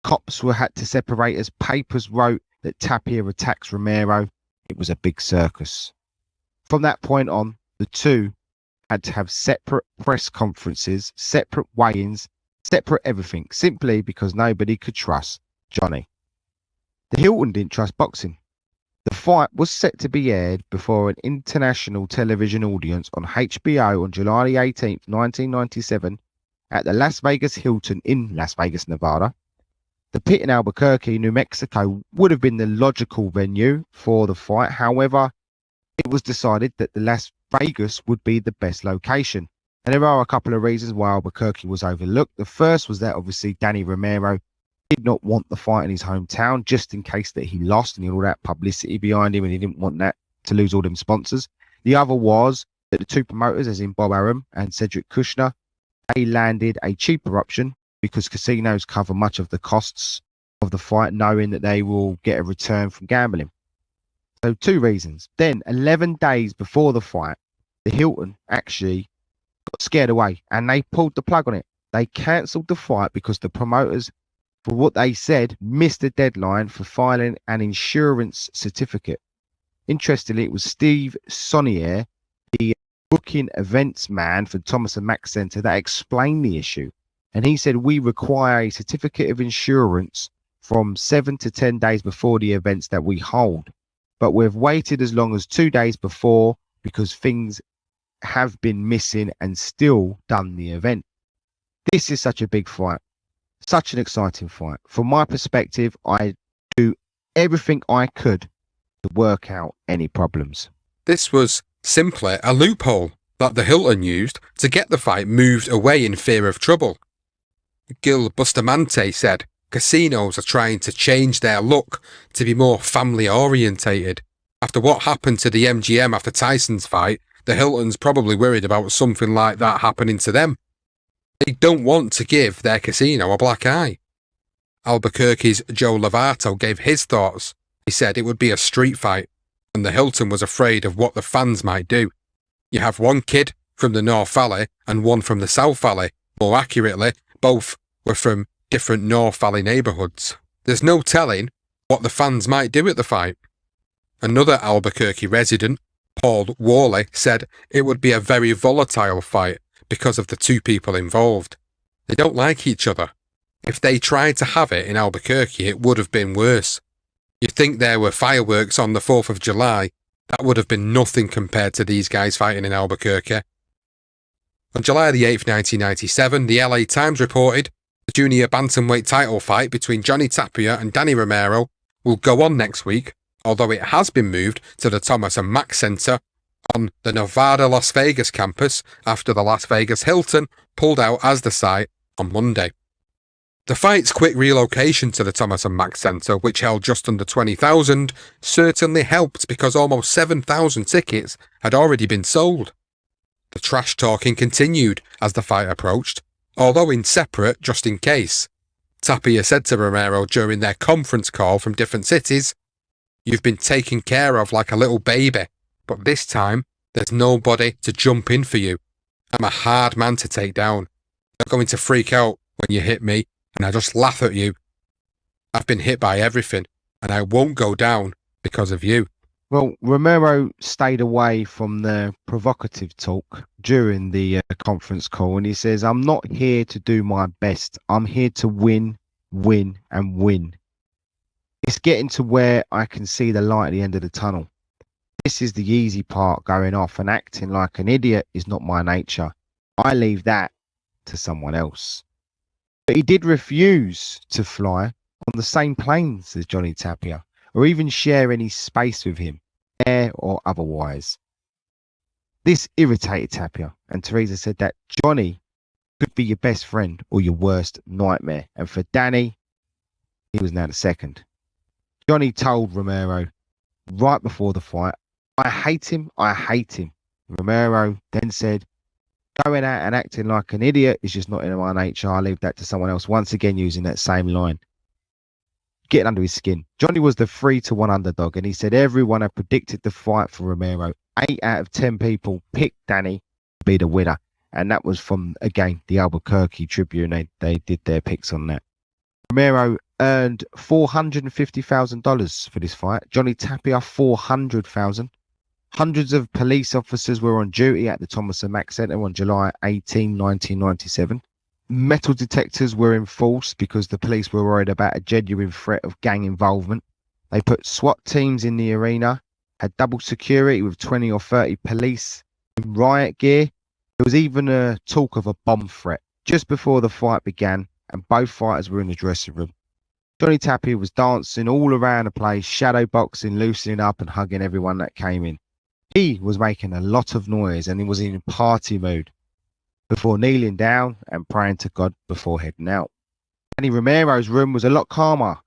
Cops were had to separate us. Papers wrote that Tapia attacks Romero. It was a big circus. From that point on, the two had to have separate press conferences, separate weigh-ins, separate everything, simply because nobody could trust Johnny. The Hilton didn't trust boxing. The fight was set to be aired before an international television audience on HBO on July 18th, 1997 at the Las Vegas Hilton in Las Vegas, Nevada. The pit in Albuquerque, New Mexico, would have been the logical venue for the fight. However, it was decided that the Las Vegas would be the best location. And there are a couple of reasons why Albuquerque was overlooked. The first was that obviously Danny Romero did not want the fight in his hometown, just in case that he lost and he had all that publicity behind him, and he didn't want that to lose all them sponsors. The other was that the two promoters, as in Bob Arum and Cedric Kushner, they landed a cheaper option because casinos cover much of the costs of the fight, knowing that they will get a return from gambling. So 2 reasons. Then 11 days before the fight, the Hilton actually got scared away and they pulled the plug on it. They cancelled the fight because the promoters, for what they said, missed the deadline for filing an insurance certificate. Interestingly, it was Steve Sonnier, the booking events man for Thomas and Mack Center, that explained the issue. And he said, we require a certificate of insurance from 7 to 10 days before the events that we hold. But we've waited as long as 2 days before because things have been missing and still done the event. This is such a big fight, such an exciting fight. From my perspective, I do everything I could to work out any problems. This was simply a loophole that the Hilton used to get the fight moved away in fear of trouble. Gil Bustamante said casinos are trying to change their look to be more family orientated. After what happened to the MGM after Tyson's fight, the Hilton's probably worried about something like that happening to them. They don't want to give their casino a black eye. Albuquerque's Joe Lovato gave his thoughts. He said it would be a street fight, and the Hilton was afraid of what the fans might do. You have one kid from the North Valley and one from the South Valley. More accurately, both were from different North Valley neighbourhoods. There's no telling what the fans might do at the fight. Another Albuquerque resident, Paul Worley, said it would be a very volatile fight because of the two people involved. They don't like each other. If they tried to have it in Albuquerque, it would have been worse. You'd think there were fireworks on the 4th of July. That would have been nothing compared to these guys fighting in Albuquerque. On July the 8th, 1997, the LA Times reported the junior bantamweight title fight between Johnny Tapia and Danny Romero will go on next week, although it has been moved to the Thomas and Mack Center on the Nevada Las Vegas campus after the Las Vegas Hilton pulled out as the site on Monday. The fight's quick relocation to the Thomas and Mack Center, which held just under 20,000, certainly helped because almost 7,000 tickets had already been sold. The trash talking continued as the fight approached, although in separate just in case. Tapia said to Romero during their conference call from different cities, "You've been taken care of like a little baby, but this time there's nobody to jump in for you. I'm a hard man to take down. You're going to freak out when you hit me, and I just laugh at you. I've been hit by everything, and I won't go down because of you." Well, Romero stayed away from the provocative talk during the conference call, and he says, "I'm not here to do my best. I'm here to win, win, and win. It's getting to where I can see the light at the end of the tunnel. This is the easy part going off, and acting like an idiot is not my nature. I leave that to someone else." But he did refuse to fly on the same planes as Johnny Tapia, or even share any space with him, air or otherwise. This irritated Tapia, and Teresa said that Johnny could be your best friend or your worst nightmare, and for Danny, he was now the second. Johnny told Romero right before the fight, "I hate him, I hate him." Romero then said, "Going out and acting like an idiot is just not in my nature. I'll leave that to someone else," once again using that same line. Getting under his skin. Johnny was the 3-1 underdog, and he said everyone had predicted the fight for Romero. 8 out of 10 people picked Danny to be the winner, and that was from, again, the Albuquerque Tribune. They did their picks on that. Romero earned $450,000 for this fight. Johnny Tapia, $400,000. Hundreds of police officers were on duty at the Thomas and Mack Center on July 18, 1997. Metal detectors were enforced because the police were worried about a genuine threat of gang involvement. They put SWAT teams in the arena, had double security with 20 or 30 police in riot gear. There was even a talk of a bomb threat just before the fight began, and both fighters were in the dressing room. Johnny Tapia was dancing all around the place, shadow boxing, loosening up and hugging everyone that came in. He was making a lot of noise and he was in party mood before kneeling down and praying to God before heading out. Danny Romero's room was a lot calmer.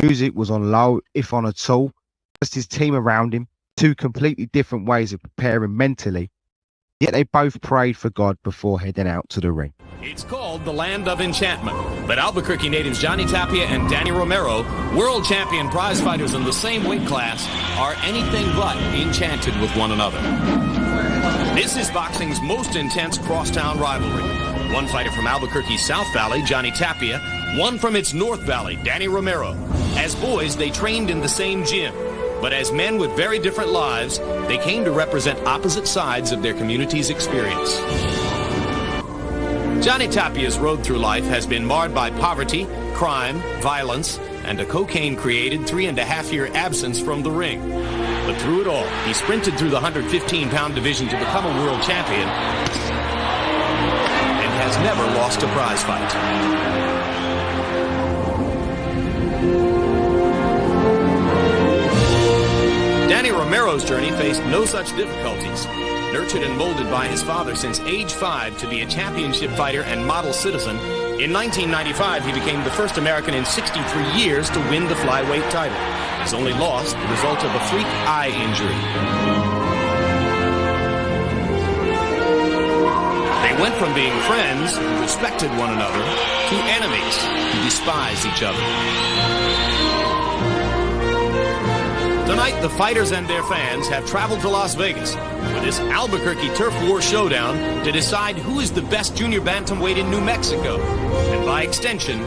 Music was on low, if on at all. Just his team around him, two completely different ways of preparing mentally. Yet they both prayed for God before heading out to the ring. It's called the Land of Enchantment, but Albuquerque natives Johnny Tapia and Danny Romero, world champion prize fighters in the same weight class, are anything but enchanted with one another. This is boxing's most intense crosstown rivalry. One fighter from Albuquerque's South Valley, Johnny Tapia, one from its North Valley, Danny Romero. As boys, they trained in the same gym. But as men with very different lives, they came to represent opposite sides of their community's experience. Johnny Tapia's road through life has been marred by poverty, crime, violence, and a cocaine-created 3.5-year absence from the ring. But through it all, he sprinted through the 115-pound division to become a world champion and has never lost a prize fight. Danny Romero's journey faced no such difficulties. Nurtured and molded by his father since age 5 to be a championship fighter and model citizen, in 1995 he became the first American in 63 years to win the flyweight title. His only loss, the result of a freak eye injury. They went from being friends who respected one another to enemies who despised each other. Tonight, the fighters and their fans have traveled to Las Vegas for this Albuquerque Turf War showdown to decide who is the best junior bantamweight in New Mexico, and by extension,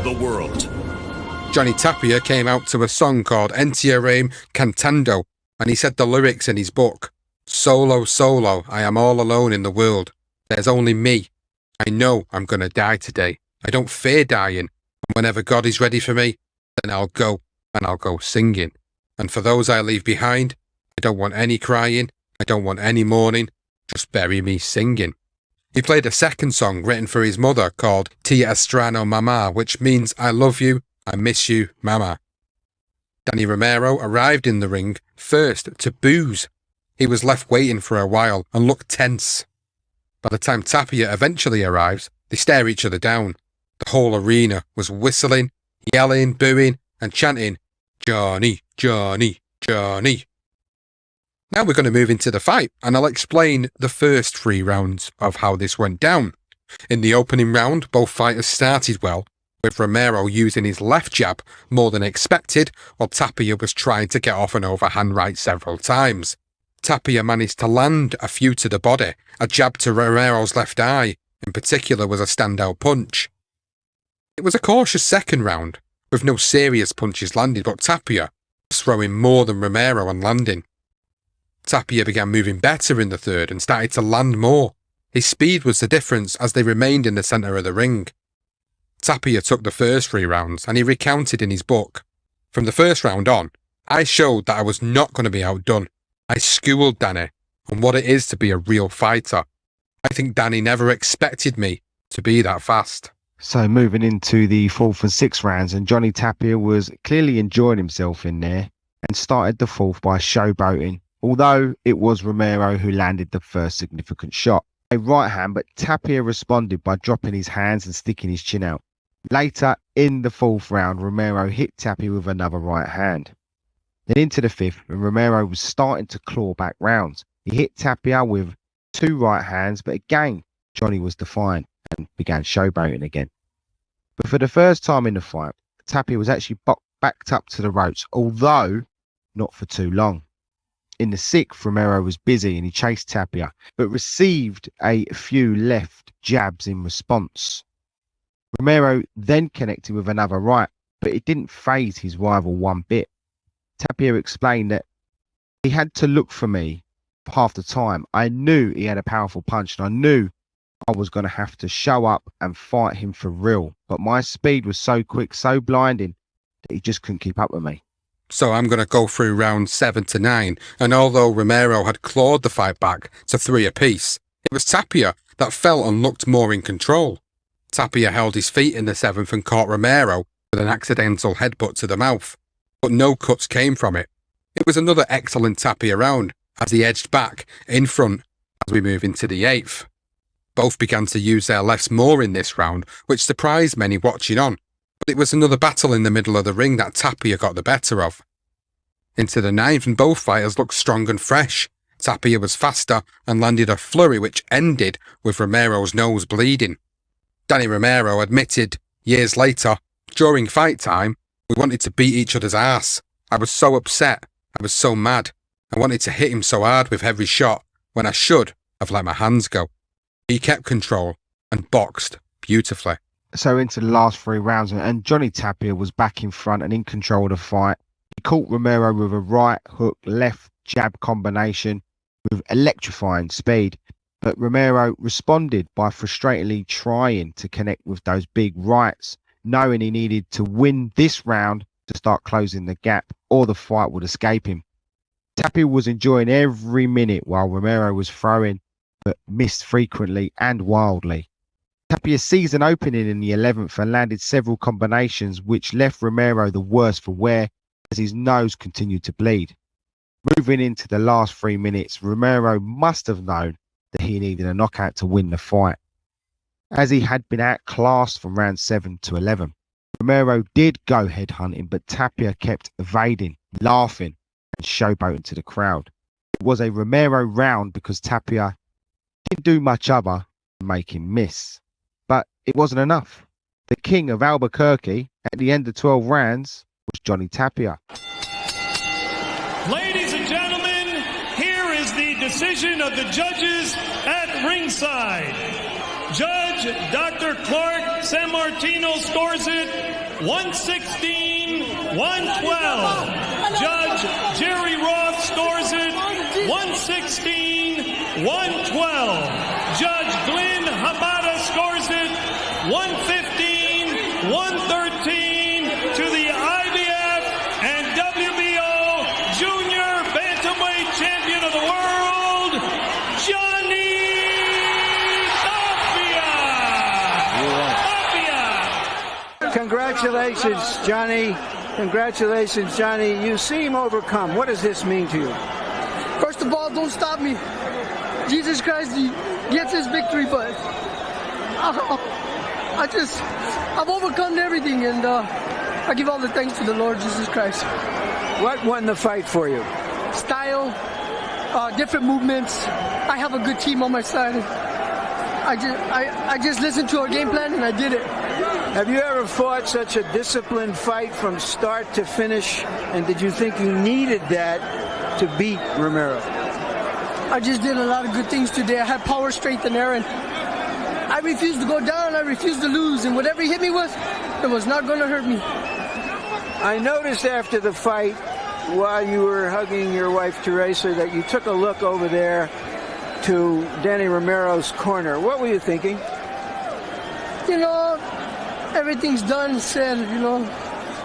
the world. Johnny Tapia came out to a song called Entiarame Cantando, and he said the lyrics in his book, "Solo, solo, I am all alone in the world. There's only me. I know I'm gonna die today. I don't fear dying, and whenever God is ready for me, then I'll go, and I'll go singing. And for those I leave behind, I don't want any crying, I don't want any mourning, just bury me singing." He played a second song written for his mother called Te Estrano Mama, which means I love you, I miss you, Mama. Danny Romero arrived in the ring first to booze. He was left waiting for a while and looked tense. By the time Tapia eventually arrives, they stare each other down. The whole arena was whistling, yelling, booing, and chanting, "Johnny, Johnny, Johnny." Now we're going to move into the fight, and I'll explain the first 3 rounds of how this went down. In the opening round, both fighters started well, with Romero using his left jab more than expected, while Tapia was trying to get off an overhand right several times. Tapia managed to land a few to the body. A jab to Romero's left eye, in particular, was a standout punch. It was a cautious second round, with no serious punches landed, but Tapia was throwing more than Romero and landing. Tapia began moving better in the third and started to land more. His speed was the difference as they remained in the centre of the ring. Tapia took the first 3 rounds and he recounted in his book, "From the first round on, I showed that I was not going to be outdone. I schooled Danny on what it is to be a real fighter. I think Danny never expected me to be that fast." So moving into the 4th and 6th rounds, and Johnny Tapia was clearly enjoying himself in there and started the 4th by showboating, although it was Romero who landed the first significant shot. A right hand, but Tapia responded by dropping his hands and sticking his chin out. Later in the 4th round, Romero hit Tapia with another right hand. Then into the 5th, and Romero was starting to claw back rounds. He hit Tapia with 2 right hands, but again, Johnny was defiant and began showboating again. But for the first time in the fight, Tapia was actually backed up to the ropes, although not for too long. In the 6th, Romero was busy and he chased Tapia, but received a few left jabs in response. Romero then connected with another right, but it didn't faze his rival one bit. Tapia explained that he had to look for me for half the time. I knew he had a powerful punch and I knew I was going to have to show up and fight him for real. But my speed was so quick, so blinding, that he just couldn't keep up with me. So I'm going to go through rounds 7 to 9, and although Romero had clawed the fight back to 3 apiece, it was Tapia that felt and looked more in control. Tapia held his feet in the 7th and caught Romero with an accidental headbutt to the mouth, but no cuts came from it. It was another excellent Tapia round as he edged back in front as we move into the 8th. Both began to use their lefts more in this round, which surprised many watching on, but it was another battle in the middle of the ring that Tapia got the better of. Into the 9th, and both fighters looked strong and fresh. Tapia was faster and landed a flurry which ended with Romero's nose bleeding. Danny Romero admitted years later, during fight time, we wanted to beat each other's ass. I was so upset. I was so mad. I wanted to hit him so hard with every shot when I should have let my hands go. He kept control and boxed beautifully. So into the last 3 rounds, and Johnny Tapia was back in front and in control of the fight. He caught Romero with a right hook, left jab combination with electrifying speed. But Romero responded by frustratingly trying to connect with those big rights, knowing he needed to win this round to start closing the gap, or the fight would escape him. Tapia was enjoying every minute while Romero was throwing, but missed frequently and wildly. Tapia seized an opening in the 11th and landed several combinations which left Romero the worse for wear as his nose continued to bleed. Moving into the last 3 minutes, Romero must have known that he needed a knockout to win the fight, as he had been outclassed from round 7 to 11. Romero did go headhunting, but Tapia kept evading, laughing and showboating to the crowd. It was a Romero round because Tapia didn't do much other than make him miss. But it wasn't enough. The king of Albuquerque at the end of 12 rounds was Johnny Tapia. Ladies and gentlemen, here is the decision of the judges at ringside. Judge Dr. Clark Sammartino scores it 116-112. Judge Jerry Roth scores it 116-112. Judge Glenn Hamada scores it 115-113 to the IBF and WBO Junior Bantamweight Champion of the World, Johnny Tapia. Congratulations, Johnny. Congratulations, Johnny. You seem overcome. What does this mean to you? First of all, don't stop me. Jesus Christ, he gets his victory, but I've overcome everything, and I give all the thanks to the Lord Jesus Christ. What won the fight for you? Style, different movements. I have a good team on my side. I just listened to our game plan and I did it. Have you ever fought such a disciplined fight from start to finish? And did you think you needed that to beat Romero? I just did a lot of good things today. I had power, strength, and air, and I refused to go down. I refused to lose, and whatever he hit me with, it was not going to hurt me. I noticed after the fight, while you were hugging your wife Teresa, that you took a look over there to Danny Romero's corner. What were you thinking? You know, everything's done, said, you know.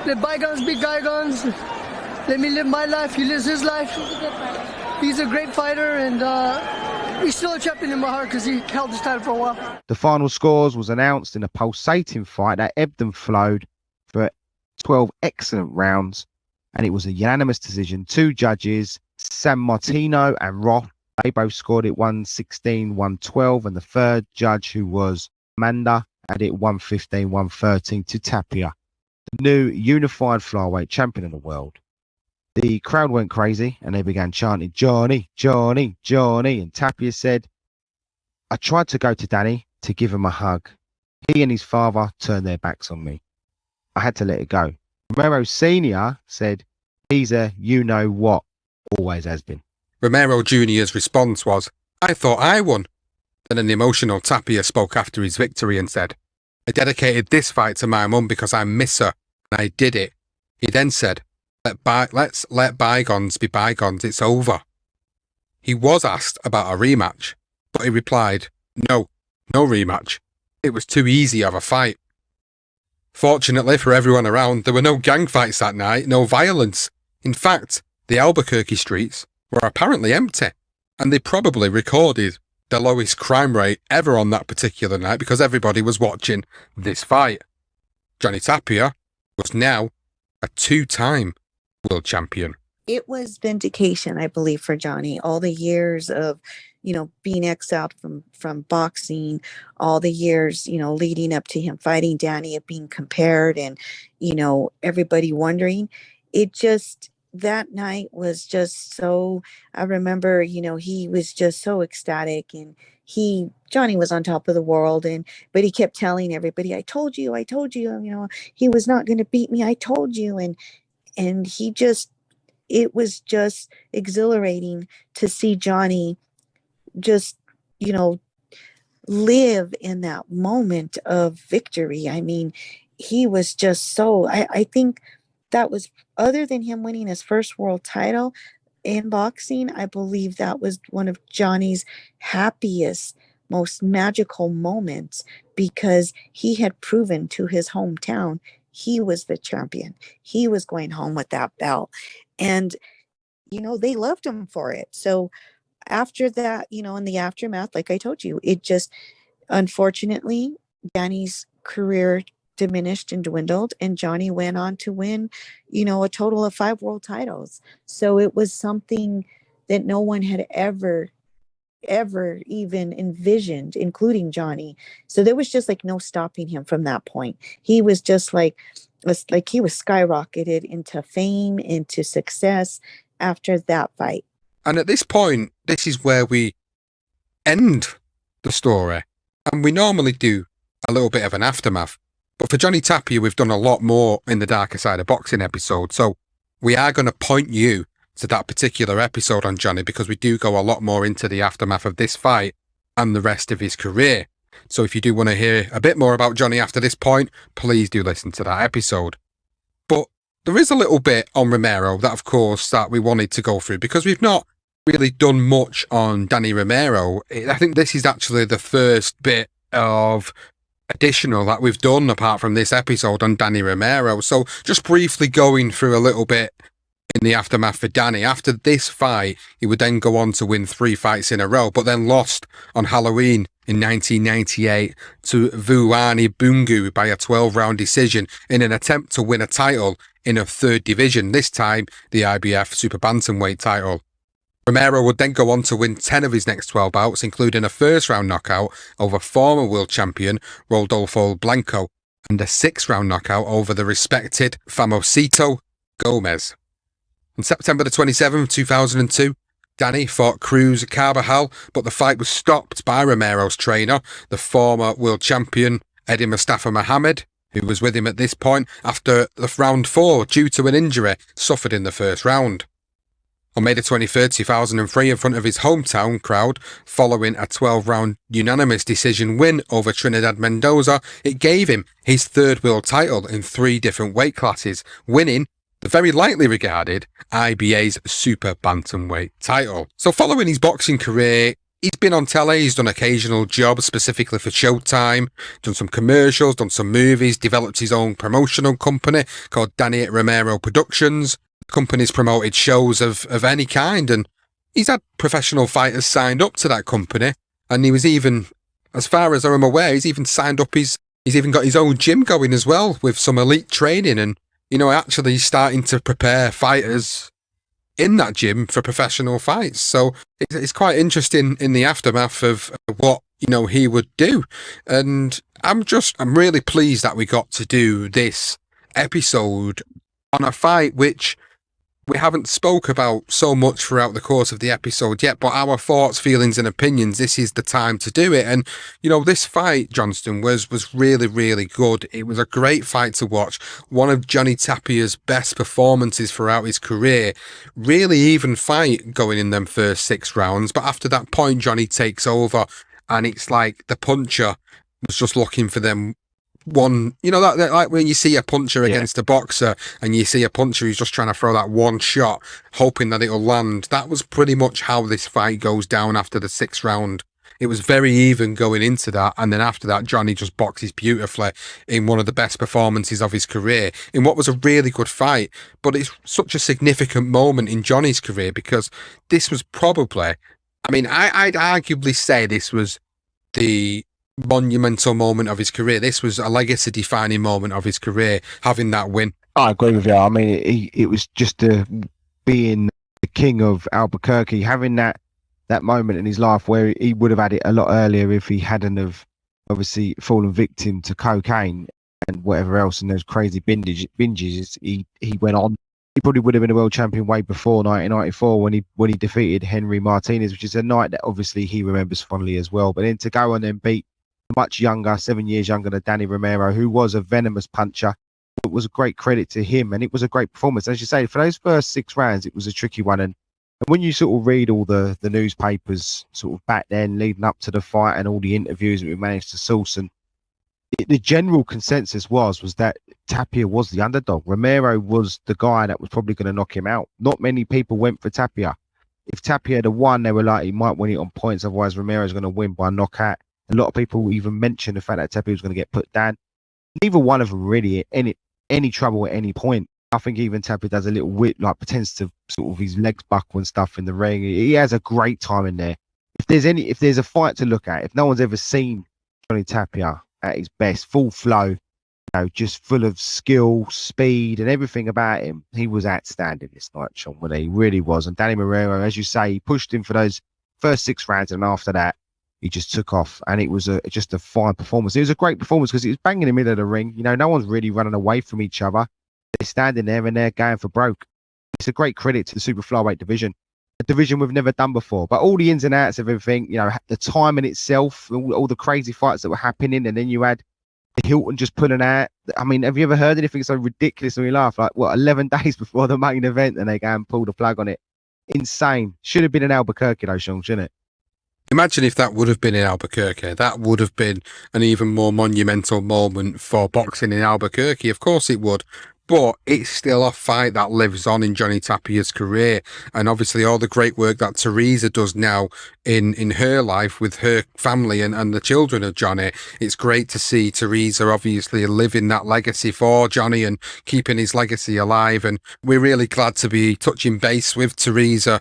Let bygones be bygones. Let me live my life. He lives his life. He's a great fighter, and he's still a champion in my heart because he held his title for a while. The final scores was announced in a pulsating fight that ebbed and flowed for 12 excellent rounds, and it was a unanimous decision. 2 judges, Sammartino and Roth, they both scored it 116-112, and the third judge, who was Amanda, had it 115-113 to Tapia, the new unified flyweight champion of the world. The crowd went crazy and they began chanting, "Johnny, Johnny, Johnny." And Tapia said, "I tried to go to Danny to give him a hug. He and his father turned their backs on me. I had to let it go." Romero Sr. said, "He's a you-know-what, always has been." Romero Jr.'s response was, "I thought I won." Then an emotional Tapia spoke after his victory and said, "I dedicated this fight to my mum because I miss her, and I did it." He then said, Let's let bygones be bygones, it's over." He was asked about a rematch, but he replied, no rematch. It was too easy of a fight. Fortunately for everyone around, there were no gang fights that night, no violence. In fact, the Albuquerque streets were apparently empty, and they probably recorded the lowest crime rate ever on that particular night because everybody was watching this fight. Johnny Tapia was now a 2-time world champion. It was vindication, I believe, for Johnny. All the years of, being exiled from boxing, all the years, leading up to him fighting Danny, of being compared, and, everybody wondering. It just, that night was just so, I remember, he was just so ecstatic, and Johnny was on top of the world, but he kept telling everybody, I told you, he was not going to beat me. I told you. And he just, it was just exhilarating to see Johnny just, live in that moment of victory. I mean, he was just so, I think that was, other than him winning his first world title in boxing, I believe that was one of Johnny's happiest, most magical moments, because he had proven to his hometown he was the champion. He was going home with that belt. And, they loved him for it. So after that, in the aftermath, like I told you, it just, unfortunately, Danny's career diminished and dwindled, and Johnny went on to win, a total of 5 world titles. So it was something that no one had ever even envisioned, including Johnny. So there was just like no stopping him from that point. He was just like he was skyrocketed into fame, into success after that fight. And at this point, this is where we end the story. And we normally do a little bit of an aftermath. But for Johnny Tapia, we've done a lot more in the Darker Side of Boxing episode. So we are going to point you to that particular episode on Johnny, because we do go a lot more into the aftermath of this fight and the rest of his career. So if you do want to hear a bit more about Johnny after this point, please do listen to that episode. But there is a little bit on Romero that, of course, that we wanted to go through, because we've not really done much on Danny Romero. I think this is actually the first bit of additional that we've done apart from this episode on Danny Romero. So just briefly going through a little bit in the aftermath for Danny. After this fight, he would then go on to win 3 fights in a row, but then lost on Halloween in 1998 to Vuani Bungu by a 12-round decision in an attempt to win a title in a 3rd division, this time the IBF Super Bantamweight title. Romero would then go on to win 10 of his next 12 bouts, including a first-round knockout over former world champion Rodolfo Blanco and a 6th-round knockout over the respected Famosito Gomez. On September the 27th, 2002, Danny fought Cruz Carbajal, but the fight was stopped by Romero's trainer, the former world champion Eddie Mustafa Mohamed, who was with him at this point, after the round 4 due to an injury suffered in the first round. On May the 23rd, 2003, in front of his hometown crowd, following a 12-round unanimous decision win over Trinidad Mendoza, it gave him his 3rd world title in 3 different weight classes, winning the very lightly regarded IBA's Super Bantamweight title. So following his boxing career, he's been on telly, he's done occasional jobs specifically for Showtime, done some commercials, done some movies, developed his own promotional company called Danny Romero Productions. The company's promoted shows of any kind, and he's had professional fighters signed up to that company, and he was even, as far as I'm aware, he's even signed up he's even got his own gym going as well with some elite training, and actually starting to prepare fighters in that gym for professional fights. So it's quite interesting in the aftermath of what, he would do. And I'm really pleased that we got to do this episode on a fight which we haven't spoke about so much throughout the course of the episode yet, but our thoughts, feelings and opinions, this is the time to do it. And, this fight, Johnston, was really, really good. It was a great fight to watch. One of Johnny Tapia's best performances throughout his career. Really even fight going in them first 6 rounds. But after that point, Johnny takes over, and it's like the puncher was just looking for them one, that like when you see a puncher against a boxer and you see a puncher who's just trying to throw that one shot hoping that it'll land. That was pretty much how this fight goes down after the 6th round. It was very even going into that, and then after that Johnny just boxes beautifully in one of the best performances of his career in what was a really good fight. But it's such a significant moment in Johnny's career because this was probably, I'd arguably say this was the monumental moment of his career. This was a legacy-defining moment of his career, having that win. I agree with you. I mean, it was just being the king of Albuquerque, having that moment in his life where he would have had it a lot earlier if he hadn't have obviously fallen victim to cocaine and whatever else and those crazy binges. He went on. He probably would have been a world champion way before 1994 when he defeated Henry Martinez, which is a night that obviously he remembers fondly as well. But then to go on and beat much younger, 7 years younger than Danny Romero, who was a venomous puncher, it was a great credit to him, and it was a great performance. As you say, for those first 6 rounds, it was a tricky one. And when you sort of read all the newspapers sort of back then leading up to the fight and all the interviews that we managed to source, and the general consensus was that Tapia was the underdog. Romero was the guy that was probably going to knock him out. Not many people went for Tapia. If Tapia had won, they were like, he might win it on points, otherwise Romero's going to win by knockout. A lot of people even mentioned the fact that Tapia was going to get put down. Neither one of them really any trouble at any point. I think even Tapia does a little wit, like pretends to sort of his legs buckle and stuff in the ring. He has a great time in there. If there's a fight to look at, if no one's ever seen Johnny Tapia at his best, full flow, just full of skill, speed, and everything about him, he was outstanding this night, Sean. When he really was. And Danny Romero, as you say, he pushed him for those first 6 rounds, and after that, he just took off, and it was just a fine performance. It was a great performance because it was bang in the middle of the ring. No one's really running away from each other. They're standing there and they're going for broke. It's a great credit to the super flyweight division, a division we've never done before. But all the ins and outs of everything, the time in itself, all the crazy fights that were happening, and then you had the Hilton just pulling out. I mean, have you ever heard anything so ridiculous and we laugh? Like, 11 days before the main event, and they go and pull the plug on it. Insane. Should have been in Albuquerque though, Sean, shouldn't it? Imagine if that would have been in Albuquerque. That would have been an even more monumental moment for boxing in Albuquerque. Of course it would. But it's still a fight that lives on in Johnny Tapia's career. And obviously all the great work that Teresa does now in her life with her family and the children of Johnny. It's great to see Teresa obviously living that legacy for Johnny and keeping his legacy alive. And we're really glad to be touching base with Teresa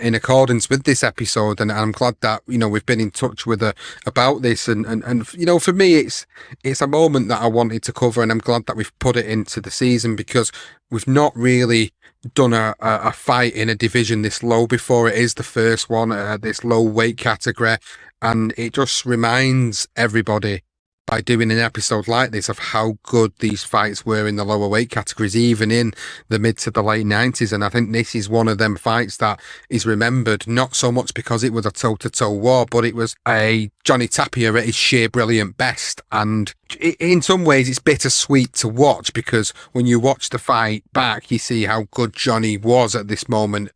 in accordance with this episode, and I'm glad that we've been in touch with her about this, and for me it's a moment that I wanted to cover, and I'm glad that we've put it into the season because we've not really done a fight in a division this low before. It is the first one at this low weight category, and it just reminds everybody by doing an episode like this of how good these fights were in the lower weight categories, even in the mid to the late 90s. And I think this is one of them fights that is remembered, not so much because it was a toe-to-toe war, but it was a Johnny Tapia at his sheer brilliant best. And in some ways it's bittersweet to watch, because when you watch the fight back, you see how good Johnny was at this moment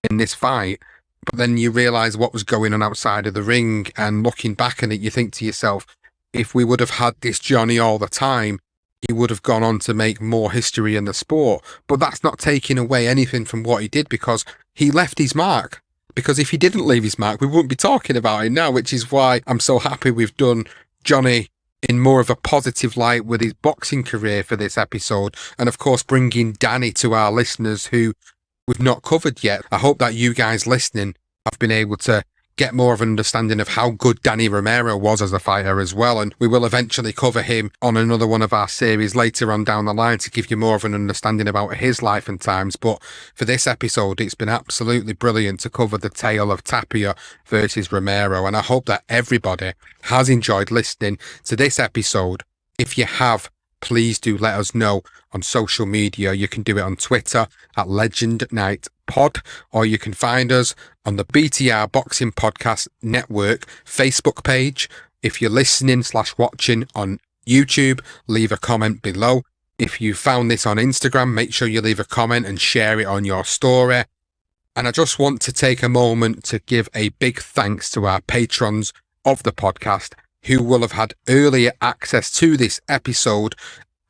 in this fight. But then you realise what was going on outside of the ring, and looking back on it, you think to yourself, if we would have had this Johnny all the time, he would have gone on to make more history in the sport. But that's not taking away anything from what he did, because he left his mark. Because if he didn't leave his mark, we wouldn't be talking about him now, which is why I'm so happy we've done Johnny in more of a positive light with his boxing career for this episode. And of course, bringing Danny to our listeners who we've not covered yet. I hope that you guys listening have been able to get more of an understanding of how good Danny Romero was as a fighter as well. And we will eventually cover him on another one of our series later on down the line to give you more of an understanding about his life and times. But for this episode, it's been absolutely brilliant to cover the tale of Tapia versus Romero. And I hope that everybody has enjoyed listening to this episode. If you have, please do let us know on social media. You can do it on Twitter at Legend Night Pod, or you can find us on the BTR Boxing Podcast Network Facebook page. If you're listening/watching on YouTube, leave a comment below. If you found this on Instagram, make sure you leave a comment and share it on your story. And I just want to take a moment to give a big thanks to our patrons of the podcast, who will have had earlier access to this episode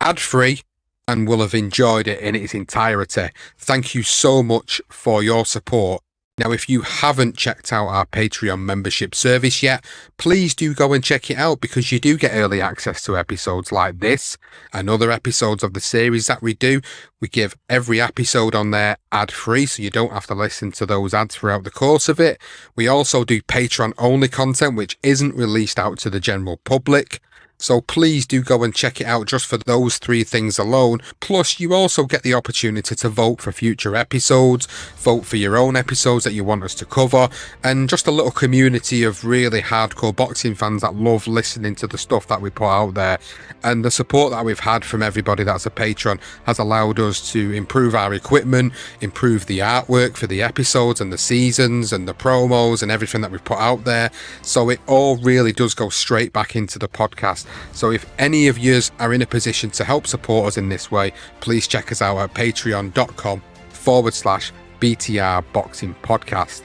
ad-free and will have enjoyed it in its entirety. Thank you so much for your support. Now, if you haven't checked out our Patreon membership service yet, please do go and check it out, because you do get early access to episodes like this and other episodes of the series that we do. We give every episode on there ad-free, so you don't have to listen to those ads throughout the course of it. We also do Patreon-only content, which isn't released out to the general public. So please do go and check it out just for those 3 things alone. Plus, you also get the opportunity to vote for future episodes, vote for your own episodes that you want us to cover, and just a little community of really hardcore boxing fans that love listening to the stuff that we put out there. And the support that we've had from everybody that's a patron has allowed us to improve our equipment, improve the artwork for the episodes and the seasons and the promos and everything that we've put out there. So it all really does go straight back into the podcast. So if any of yous are in a position to help support us in this way, please check us out at patreon.com/BTR Boxing Podcast.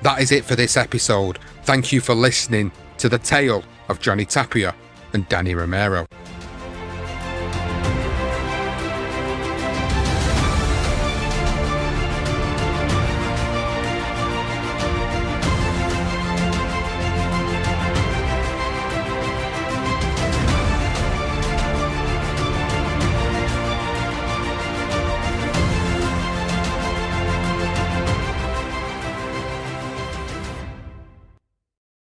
That is it for this episode. Thank you for listening to the tale of Johnny Tapia and Danny Romero.